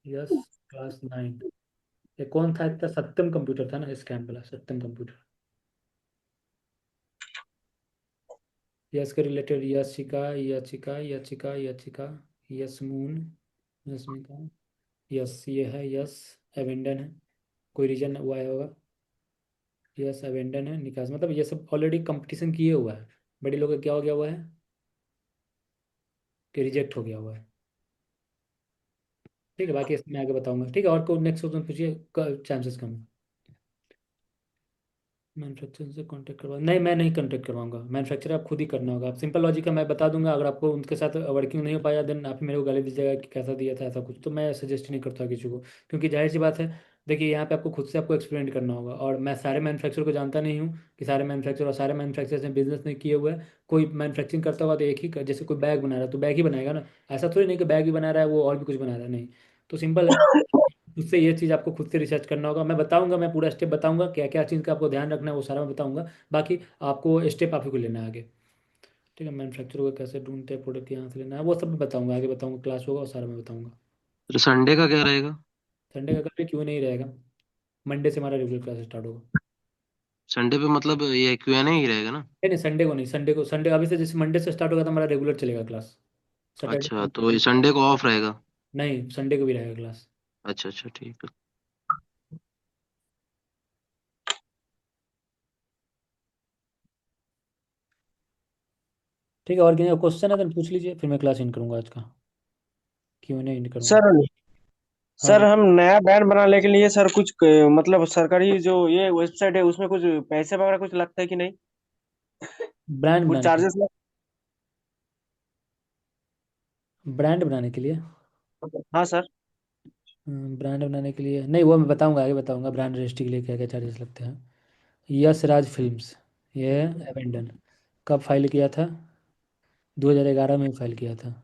यस क्लास 9, ये कौन था इतना? सत्यम कंप्यूटर था ना, स्कैम वाला सत्यम कंप्यूटर। यस के रिलेटेड यशिका यचिका यचिका यचिका यस्मून यस्मिका, यस ये है, यस एवेंडन है। कोई रीजन हुआ है होगा, यस एवेंडन है। निकास मतलब ये सब ऑलरेडी कंपटीशन किए हुआ है। बड़े लोग का क्या हो गया हुआ है कि रिजेक्ट हो गया हुआ है। ठीक है, बाकी इसमें आगे बताऊंगा। ठीक है, और को नेक्स्ट क्वेश्चन पूछिए, चांसेस कम है। मैन्युफैक्चरर से कांटेक्ट करवा, नहीं मैं नहीं कांटेक्ट करवाऊंगा। मैन्युफैक्चरर आप खुद ही करना होगा। आप सिंपल लॉजिक का मैं बता दूंगा, अगर आपको उनके साथ वर्किंग नहीं हो पाया देन आप ही मेरे को गाली दीजिएगा कि कैसा दिया था ऐसा कुछ। तो मैं सजेस्ट नहीं करता किसी को, क्योंकि जाहिर सी बात है, देखिए यहाँ पे आपको खुद से आपको एक्सपेरिमेंट करना होगा। और मैं सारे मैन्युफैक्चरर को जानता नहीं हूँ कि सारे मैन्युफैक्चरर और सारे मैन्युफैक्चरर्स ने बिजनेस नहीं किए हुए हैं। कोई मैन्युफैक्चरिंग करता होगा तो एक ही जैसे कोई बैग बना रहा है तो बैग ही बनाएगा ना। ऐसा थोड़ी नहीं कि बैग भी बना रहा है वो और भी कुछ बना रहा है, नहीं। तो सिंपल है, उससे ये चीज़ आपको खुद से रिसर्च करना होगा। मैं बताऊंगा, मैं पूरा स्टेप बताऊंगा क्या क्या चीज़ का आपको ध्यान रखना है, वो सारा मैं बताऊंगा। बाकी आपको स्टेप आप ही को लेना है आगे। ठीक है, मैन्युफैक्चर को कैसे ढूंढते हैं, प्रोडक्ट यहाँ से लेना है, वो सब मैं बताऊंगा, आगे बताऊंगा, क्लास होगा और सारा मैं बताऊंगा। तो संडे का क्या रहेगा? संडे का कल भी क्यों नहीं रहेगा, मंडे से हमारा रेगुलर क्लास स्टार्ट होगा। संडे पे मतलब ये Q&A ही रहेगा ना? नहीं नहीं, संडे को नहीं, संडे अभी से जैसे मंडे से स्टार्ट होगा तो हमारा रेगुलर चलेगा क्लास। सैटरडे अच्छा, तो ये संडे संडे को ऑफ रहेगा? नहीं, संडे को भी रहेगा क्लास। अच्छा अच्छा, ठीक है। ठीक है, और किसी क्वेश्चन है तो पूछ लीजिए, फिर मैं क्लास इन करूंगा आज का, क्यों नहीं इन करूंगा। सर हाँ, सर हम नया बैंड बनाने के लिए सर कुछ मतलब सरकारी जो ये वेबसाइट है उसमें कुछ पैसे वगैरह कुछ लगता है कि नहीं? ब्रांड कुछ बनाने के लिए, चार्जेस लग? ब्रांड बनाने के लिए, हाँ सर। ब्रांड बनाने के लिए नहीं, वो मैं बताऊंगा, आगे बताऊंगा ब्रांड रजिस्ट्री के लिए क्या क्या चार्जेस लगते हैं। यस राज फिल्म्स, ये एवेंडन, कब फाइल किया था? 2011 में फाइल किया था।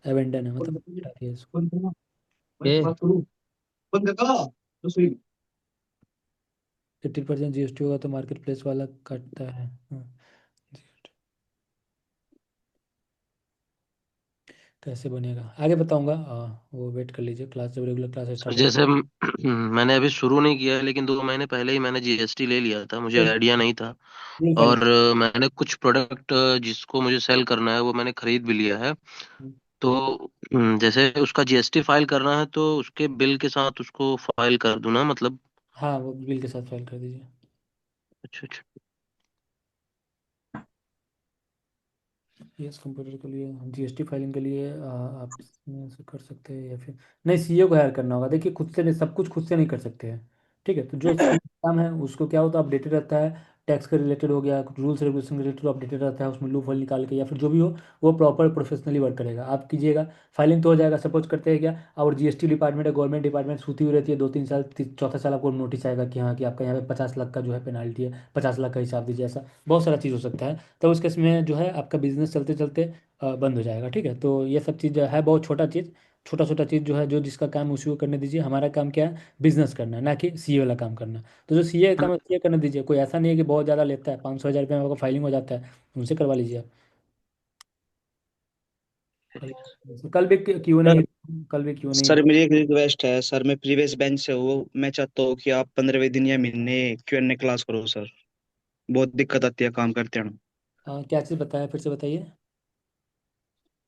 एवेंडन है मतलब हटा दिया इसको। ये 80% GST होगा तो मार्केट प्लेस वाला कटता है। हाँ, कैसे बनेगा आगे बताऊंगा। वो वेट कर लीजिए, क्लास जब रेगुलर क्लास सर स्टार्ट जैसे मैंने अभी शुरू नहीं किया है, लेकिन 2 महीने पहले ही मैंने GST ले लिया था, मुझे आइडिया नहीं था। होगा। और मैंने कुछ प्रोडक्ट जिसको मुझे सेल करना है वो मैंने खरीद भी लिया है। तो जैसे उसका GST फाइल करना है तो उसके बिल के साथ उसको फाइल कर दूं ना, मतलब? हाँ, वो बिल के साथ फाइल कर दीजिए। अच्छा अच्छा। यस कंप्यूटर के लिए GST फाइलिंग के लिए आप इसमें से कर सकते हैं, या फिर नहीं, CEO को हायर करना होगा। देखिए खुद से नहीं, सब कुछ खुद से नहीं कर सकते हैं। ठीक है, तो जो CEO काम है उसको क्या होता है, अपडेटेड रहता है। टैक्स के रिलेटेड हो गया, कुछ रूल्स रेगुलेशन के रिलेटेड अपडेटेड रहता है, उसमें लूप होल निकाल के या फिर जो भी हो, वो प्रॉपर प्रोफेशनली वर्क करेगा। आप कीजिएगा, फाइलिंग तो हो जाएगा। सपोज करते हैं क्या, और GST डिपार्टमेंट है, गवर्नमेंट डिपार्टमेंट सूती हुई रहती है 2-3 साल, चौथा साल आपको नोटिस आएगा कि हाँ कि आपका यहाँ पे 50 लाख का जो है पेनाल्टी है, 50 लाख का हिसाब दीजिए, ऐसा बहुत सारा चीज़ हो सकता है। तो उस केस में जो है आपका बिजनेस चलते चलते बंद हो जाएगा। ठीक है, तो ये सब चीज़ है बहुत छोटा चीज़, छोटा छोटा चीज़ जो है, जो जिसका काम है उसी को करने दीजिए। हमारा काम क्या है, बिजनेस करना, ना कि CA वाला काम करना। तो जो CA का काम है CA करने दीजिए। कोई ऐसा नहीं है कि बहुत ज़्यादा लेता है, 500-1000 रुपये में आपका फाइलिंग हो जाता है, उनसे करवा लीजिए आप। कल भी क्यों सर नहीं, कल भी क्यों नहीं। सर मेरी एक रिक्वेस्ट है सर, मैं प्रीवियस बेंच से हूँ, मैं चाहता हूँ कि आप 15वें दिन या महीने Q&A क्लास करो सर। बहुत दिक्कत आती है काम करते हैं। हाँ, क्या चीज़ बताया, फिर से बताइए।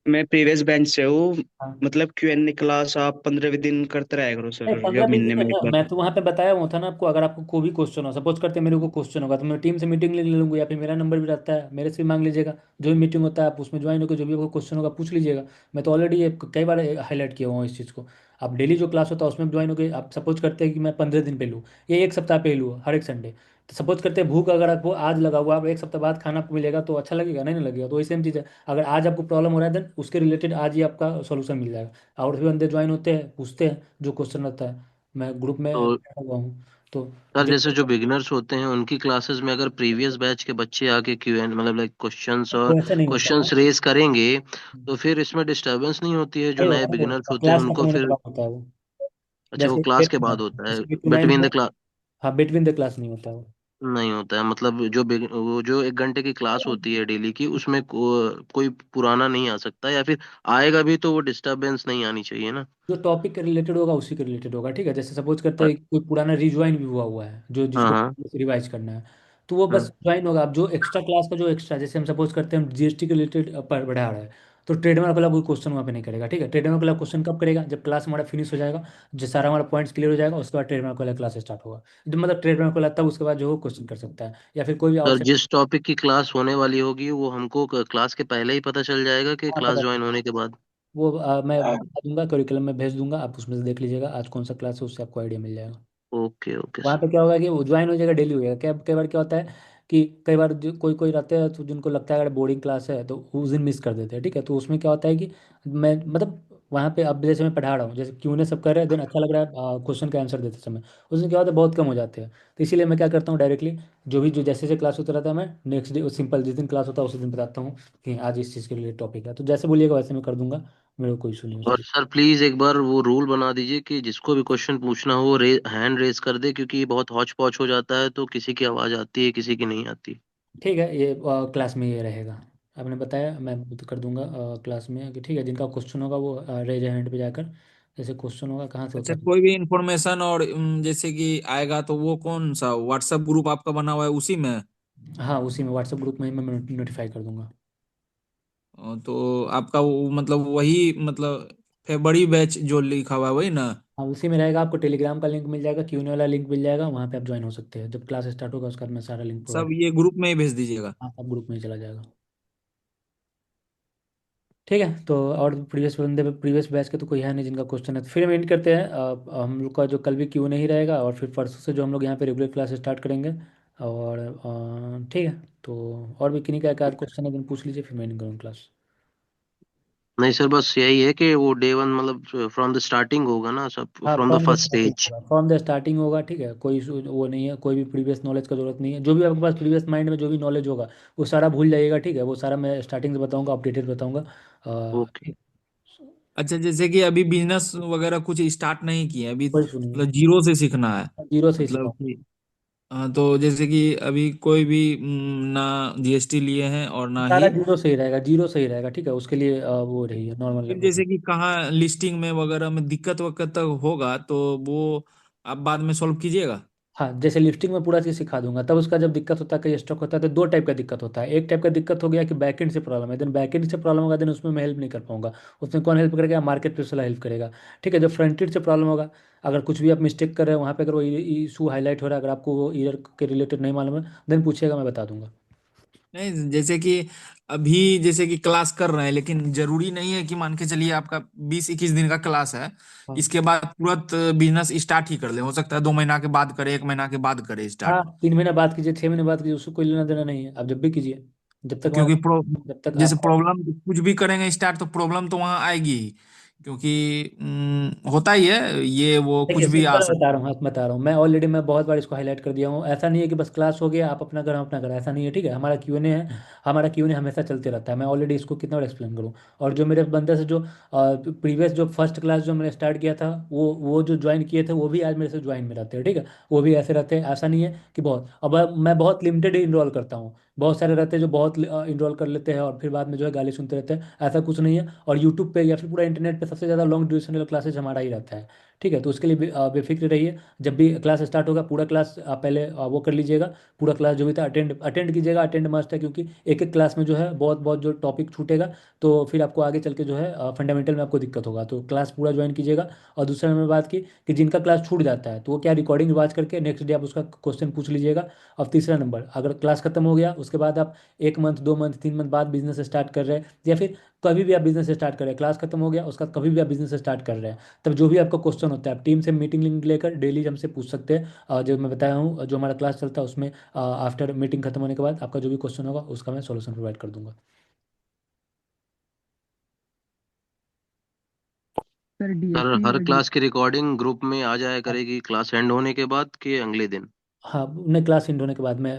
मैं प्रीवियस बेंच से हूँ, हाँ, मतलब Q&A क्लास आप 15वें दिन करते रहा करो नहीं सर, या 15 20 दिन महीने में नहीं एक है, बार। मैं तो वहाँ पे बताया हुआ था ना आपको। अगर आपको कोई भी क्वेश्चन हो, सपोज करते हैं मेरे को क्वेश्चन होगा, तो मैं टीम से मीटिंग ले लूँगा, या फिर मेरा नंबर भी रहता है, मेरे से भी मांग लीजिएगा। जो भी मीटिंग होता है आप उसमें ज्वाइन होकर जो भी आपको क्वेश्चन होगा पूछ लीजिएगा। मैं तो ऑलरेडी ये कई बार हाईलाइट किया हुआ हूँ इस चीज़ को। आप डेली जो क्लास होता है उसमें ज्वाइन होकर, आप सपोज करते हैं कि मैं 15 दिन पे लूँ, ये एक सप्ताह पे लूँ हर एक संडे, तो सपोज करते हैं भूख अगर आपको आज लगा हुआ, आप एक सप्ताह बाद खाना आपको मिलेगा तो अच्छा लगेगा, नहीं लगेगा। तो वही सेम चीज़ है, अगर आज आपको प्रॉब्लम हो रहा है देन उसके रिलेटेड आज ही आपका सोल्यूशन मिल जाएगा। और भी बंदे ज्वाइन होते हैं, पूछते हैं जो क्वेश्चन रहता है, मैं ग्रुप में तो बैठा हुआ हूँ। तो सर जो जैसे जो बिगिनर्स होते हैं उनकी क्लासेस में अगर प्रीवियस बैच के बच्चे आके Q&A मतलब लाइक क्वेश्चंस और वो ऐसा नहीं होता है। क्वेश्चंस रेज करेंगे, तो फिर इसमें डिस्टर्बेंस नहीं होती है जो नहीं नए होता, नहीं बिगिनर्स होता, होते हैं क्लास उनको खत्म होने के फिर? बाद होता है वो। अच्छा, वो जैसे क्लास के बाद होता है, जैसे 8 to 9 बिटवीन द में। क्लास हाँ, बिटवीन द क्लास नहीं होता वो। नहीं होता है? मतलब जो वो जो 1 घंटे की क्लास होती है डेली की, उसमें कोई पुराना नहीं आ सकता, या फिर आएगा भी तो वो डिस्टरबेंस नहीं आनी चाहिए ना? जो टॉपिक के रिलेटेड होगा उसी के रिलेटेड होगा, ठीक है। जैसे सपोज करते अ- हैं कोई पुराना रिज्वाइन भी हुआ है जो हाँ जिसको हाँ रिवाइज करना है, तो वो बस हाँ। ज्वाइन होगा। अब जो एक्स्ट्रा क्लास का जो एक्स्ट्रा, जैसे हम सपोज करते हैं हम जीएसटी के रिलेटेड पढ़ा रहे हैं, तो ट्रेडमार्क वाला कोई क्वेश्चन वहाँ पे नहीं करेगा, ठीक है। ट्रेडमार्क वाला क्वेश्चन कब करेगा, जब क्लास हमारा फिनिश हो जाएगा, जो सारा हमारा पॉइंट्स क्लियर हो जाएगा, उसके बाद ट्रेडमार्क वाला क्लास स्टार्ट होगा। जब मतलब ट्रेडमार्क वाला तब उसके बाद जो क्वेश्चन कर सकता है, या फिर कोई भी सर, आउटसाइड। जिस टॉपिक की क्लास होने वाली होगी वो हमको क्लास के पहले ही पता चल जाएगा कि हाँ, क्लास पता ज्वाइन है। होने के बाद? वो मैं बता दूंगा, करिकुलम में भेज दूंगा, आप उसमें से देख लीजिएगा आज कौन सा क्लास है, उससे आपको आइडिया मिल जाएगा। ओके ओके वहाँ सर। पे क्या होगा कि वो ज्वाइन हो जाएगा, डेली हो जाएगा। क्या कई बार क्या होता है कि कई बार जो कोई कोई रहते हैं तो जिनको लगता है अगर बोर्डिंग क्लास है तो उस दिन मिस कर देते हैं, ठीक है। तो उसमें क्या होता है कि मैं मतलब वहाँ पे अब जैसे मैं पढ़ा रहा हूँ, जैसे क्यों ने सब कर रहे हैं देन अच्छा लग रहा है क्वेश्चन का आंसर देते समय, उस दिन क्या होता है बहुत कम हो जाते हैं। तो इसीलिए मैं क्या करता हूँ डायरेक्टली जो भी जो जैसे जैसे क्लास होता रहता है मैं नेक्स्ट डे सिंपल जिस दिन क्लास होता है उसी दिन बताता हूँ कि आज इस चीज़ के लिए टॉपिक है, तो जैसे बोलिएगा वैसे मैं कर दूंगा। मेरे को कोई इशू नहीं है और उसके लिए। सर प्लीज एक बार वो रूल बना दीजिए कि जिसको भी क्वेश्चन पूछना हो हैंड रेज कर दे, क्योंकि ये बहुत हौच पौच हो जाता है, तो किसी की आवाज आती है किसी की नहीं आती। ठीक है, ये क्लास में ये रहेगा। आपने बताया मैं तो कर दूंगा क्लास में कि ठीक है, जिनका क्वेश्चन होगा वो रेज हैंड पे जाकर, जैसे क्वेश्चन होगा कहाँ से अच्छा, होता है। कोई भी इंफॉर्मेशन और जैसे कि आएगा तो वो कौन सा व्हाट्सएप ग्रुप आपका बना हुआ है उसी में? हाँ, उसी में व्हाट्सएप ग्रुप में ही मैं नोटिफाई कर दूंगा। तो आपका वो मतलब वही मतलब फरवरी बैच जो लिखा हुआ है वही ना? हाँ, उसी में रहेगा। आपको टेलीग्राम का लिंक मिल जाएगा, क्यूने वाला लिंक मिल जाएगा, वहाँ पे आप ज्वाइन हो सकते हैं। जब क्लास स्टार्ट होगा उसका मैं सारा लिंक सब प्रोवाइड। ये ग्रुप में ही भेज दीजिएगा। हाँ, सब ग्रुप में ही चला जाएगा। ठीक है, तो और प्रीवियस बैच के तो कोई है नहीं जिनका क्वेश्चन है, तो फिर हम एंड करते हैं। हम लोग का जो कल भी क्यू नहीं रहेगा, और फिर परसों से जो हम लोग यहाँ पे रेगुलर क्लास स्टार्ट करेंगे। और ठीक है, तो और भी किन्हीं का एक आध क्वेश्चन है पूछ लीजिए, फिर मैं एंड करूँगा क्लास। नहीं सर, बस यही है कि वो डे वन मतलब फ्रॉम द स्टार्टिंग होगा ना सब, हाँ, from the from the first starting stage? होगा, फ्रॉम द स्टार्टिंग होगा, ठीक है। कोई वो नहीं है, कोई भी प्रीवियस नॉलेज का जरूरत नहीं है। जो भी आपके पास प्रीवियस माइंड में जो भी नॉलेज होगा वो सारा भूल जाइएगा, ठीक है। वो सारा मैं स्टार्टिंग से बताऊंगा, अपडेटेड बताऊंगा। ओके। ठीक। अच्छा, जैसे कि अभी बिजनेस वगैरह कुछ स्टार्ट नहीं किए अभी, कोई इशू नहीं मतलब है, जीरो से सीखना है। जीरो से ही मतलब सिखाऊंगा। कि हाँ, तो जैसे कि अभी कोई भी ना जीएसटी लिए हैं और ना सारा ही जीरो सही रहेगा, जीरो सही रहेगा, ठीक है। उसके लिए वो रही है नॉर्मल फिर लैंग्वेज। जैसे कि कहाँ लिस्टिंग में वगैरह में दिक्कत वक्कत होगा तो वो आप बाद में सॉल्व कीजिएगा। हाँ, जैसे लिफ्टिंग में पूरा चीज़ सिखा दूंगा, तब उसका जब दिक्कत होता है, कहीं स्टॉक होता है, तो दो टाइप का दिक्कत होता है। एक टाइप का दिक्कत हो गया कि बैकएंड से प्रॉब्लम है, देन बैकएंड से प्रॉब्लम होगा, देन उसमें मैं हेल्प नहीं कर पाऊंगा। उसमें कौन हेल्प करेगा, मार्केट प्लेस वाला हेल्प करेगा, ठीक है। जब फ्रंट एंड से प्रॉब्लम होगा, अगर कुछ भी आप मिस्टेक कर रहे हैं वहाँ पे, अगर वो इशू हाईलाइट हो रहा है, अगर आपको वो ईयर के रिलेटेड नहीं मालूम है, देन पूछिएगा, मैं बता दूंगा। नहीं, जैसे कि अभी जैसे कि क्लास कर रहे हैं लेकिन जरूरी नहीं है कि मान के चलिए आपका 20-21 दिन का क्लास है, हाँ, इसके बाद तुरंत बिजनेस स्टार्ट ही कर ले। हो सकता है 2 महीना के बाद करे, 1 महीना के बाद करे हाँ, स्टार्ट। 3 महीने बाद कीजिए, 6 महीने बाद कीजिए, उसको कोई लेना देना नहीं है, आप जब भी कीजिए। जब तक क्योंकि जब तक जैसे आपका। प्रॉब्लम कुछ भी करेंगे स्टार्ट तो प्रॉब्लम तो वहां आएगी ही, क्योंकि होता ही है ये वो कुछ देखिए भी आ सिंपल बता रहा सकता हूँ, हाँ बता रहा हूँ मैं, ऑलरेडी मैं बहुत बार इसको हाईलाइट कर दिया हूँ। ऐसा नहीं है कि बस क्लास हो गया आप अपना करें अपना करें, ऐसा नहीं है, ठीक है। हमारा क्यूएनए है, हमारा क्यूएनए हमेशा चलते रहता है। मैं ऑलरेडी इसको कितना बार एक्सप्लेन करूँ। और जो मेरे बंदे से जो प्रीवियस जो फर्स्ट क्लास जो मैंने स्टार्ट किया था, वो जो ज्वाइन किए थे वो भी आज मेरे से ज्वाइन में रहते हैं, ठीक है। वो भी ऐसे रहते हैं, ऐसा नहीं है कि बहुत। अब मैं बहुत लिमिटेड ही इनरोल करता हूँ। बहुत सारे रहते हैं जो बहुत इनरोल कर लेते हैं और फिर बाद में जो है गाली सुनते रहते हैं, ऐसा कुछ नहीं है। और यूट्यूब पे या फिर पूरा इंटरनेट पे सबसे ज़्यादा लॉन्ग ड्यूरेशन वाला क्लासेज हमारा ही रहता है। ठीक है, तो उसके लिए बेफिक्र रहिए। जब भी क्लास स्टार्ट होगा पूरा क्लास आप पहले वो कर लीजिएगा। पूरा क्लास जो भी था अटेंड अटेंड कीजिएगा, अटेंड मस्ट है, क्योंकि एक एक क्लास में जो है बहुत बहुत जो टॉपिक छूटेगा, तो फिर आपको आगे चल के जो है फंडामेंटल में आपको दिक्कत होगा, तो क्लास पूरा ज्वाइन कीजिएगा। और दूसरा मैंने बात की कि जिनका क्लास छूट जाता है तो वो क्या रिकॉर्डिंग रिवाज करके नेक्स्ट डे आप उसका क्वेश्चन पूछ लीजिएगा। और तीसरा नंबर, अगर क्लास खत्म हो गया उसके बाद आप 1 मंथ 2 मंथ 3 मंथ बाद बिजनेस स्टार्ट कर रहे हैं, या फिर कभी भी आप बिजनेस स्टार्ट कर रहे हैं, क्लास खत्म हो गया उसका कभी भी आप बिजनेस स्टार्ट कर रहे हैं, तब जो भी आपका क्वेश्चन होता है आप टीम से मीटिंग लिंक लेकर डेली हमसे पूछ सकते हैं। जो मैं बताया हूँ, जो हमारा क्लास चलता है उसमें आफ्टर मीटिंग खत्म होने के बाद आपका जो भी क्वेश्चन होगा उसका मैं सॉल्यूशन प्रोवाइड कर दूंगा। सर सर डीएससी हर क्लास की रिकॉर्डिंग ग्रुप में आ जाया करेगी क्लास एंड होने के बाद कि अगले दिन? हाँ, नहीं, क्लास एंड होने के बाद मैं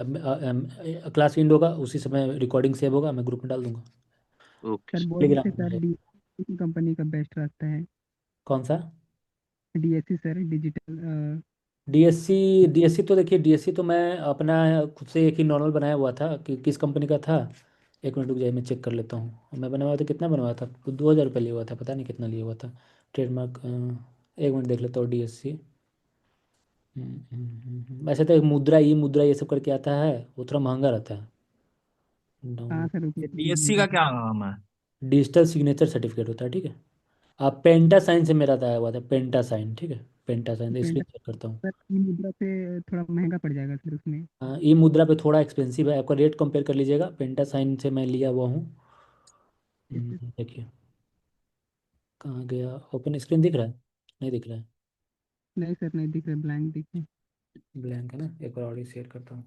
क्लास एंड होगा उसी समय रिकॉर्डिंग सेव होगा, मैं ग्रुप में डाल दूंगा, ओके सर सर। बोल रहे टेलीग्राम थे में मिल सर जाएगा। डीएससी कंपनी का बेस्ट रहता है? कौन सा? DSC sir digital DSC? DSC तो देखिए, डीएससी तो मैं अपना खुद से एक ही नॉर्मल बनाया हुआ था कि किस कंपनी का था। 1 मिनट रुक जाइए, मैं चेक कर लेता हूँ। मैं बनवाया था, कितना बनवाया था, 2,000 रुपये लिया हुआ था, पता नहीं कितना लिया हुआ था। ट्रेडमार्क 1 मिनट देख लेता हूँ, डीएससी। वैसे तो एक मुद्रा, ई मुद्रा ये सब करके आता है, वो थोड़ा महंगा रहता है। हाँ डाउनलोड। सर उसमें तो डीएससी दीजिएगा का सर। क्या काम है? डिजिटल सिग्नेचर सर्टिफिकेट होता है, ठीक है। आप पेंटा साइन से मेरा आया हुआ था, पेंटा साइन, ठीक है, पेंटा साइन इसलिए पेंटा चेक करता हूँ। सर ई मुद्रा पे थोड़ा महंगा पड़ जाएगा सर उसमें। हाँ, ई मुद्रा पे थोड़ा एक्सपेंसिव है, आपका रेट कंपेयर कर लीजिएगा, पेंटा साइन से मैं लिया हुआ हूँ। ठीक है। देखिए, कहाँ गया, ओपन स्क्रीन दिख रहा है? नहीं दिख रहा है, नहीं सर नहीं दिख रहा, ब्लैंक दिख रहा है। ब्लैंक है ना, एक बार और शेयर करता हूँ।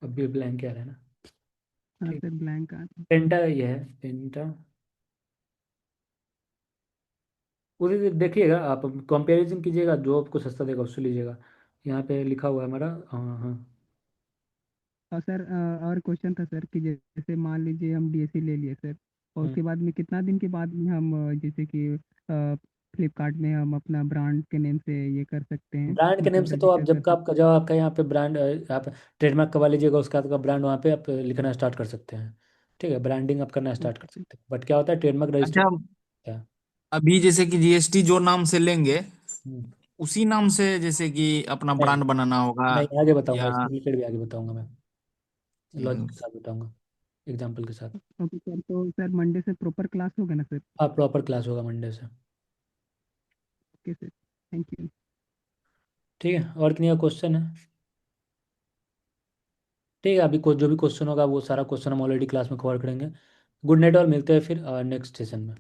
अब भी ब्लैंक आ रहा है ना? हाँ ठीक। सर ब्लैंक आ रहा है। पेंटा ये है, पेंटा। उसी से देखिएगा आप, कंपैरिजन कीजिएगा, जो आपको सस्ता देगा उससे लीजिएगा। यहाँ पे लिखा हुआ है हमारा, हाँ हाँ। और सर और क्वेश्चन था सर कि जैसे मान लीजिए हम डीएससी ले लिए सर, और हम्म। उसके बाद में कितना दिन के बाद में हम जैसे कि फ्लिपकार्ट में हम अपना ब्रांड के नेम से ये कर सकते हैं, ब्रांड के नेम मतलब से तो आप रजिस्टर कर जब का सकते आपका, जब आपका यहाँ पे ब्रांड, आप ट्रेडमार्क करवा लीजिएगा उसका आपका ब्रांड वहाँ पे आप लिखना स्टार्ट कर सकते हैं। ठीक है, ब्रांडिंग आप करना हैं? स्टार्ट कर सकते हैं, बट क्या होता है, ट्रेडमार्क अच्छा, रजिस्ट्रेशन होता है। अभी जैसे कि जीएसटी जो नाम से लेंगे हम्म। उसी नाम से जैसे कि अपना नहीं, ब्रांड बनाना होगा नहीं, आगे बताऊंगा, या? इससे रिलेटेड भी आगे बताऊंगा मैं, लॉजिक हम्म, के साथ बताऊंगा, एग्जाम्पल के साथ। ओके सर, तो सर मंडे से प्रॉपर क्लास होगा ना सर? हाँ, प्रॉपर क्लास होगा मंडे से। Okay sir, thank you. ठीक है, और कितनी क्वेश्चन है? ठीक है, अभी जो भी क्वेश्चन होगा वो सारा क्वेश्चन हम ऑलरेडी क्लास में कवर करेंगे। गुड नाइट, और मिलते हैं फिर नेक्स्ट सेशन में।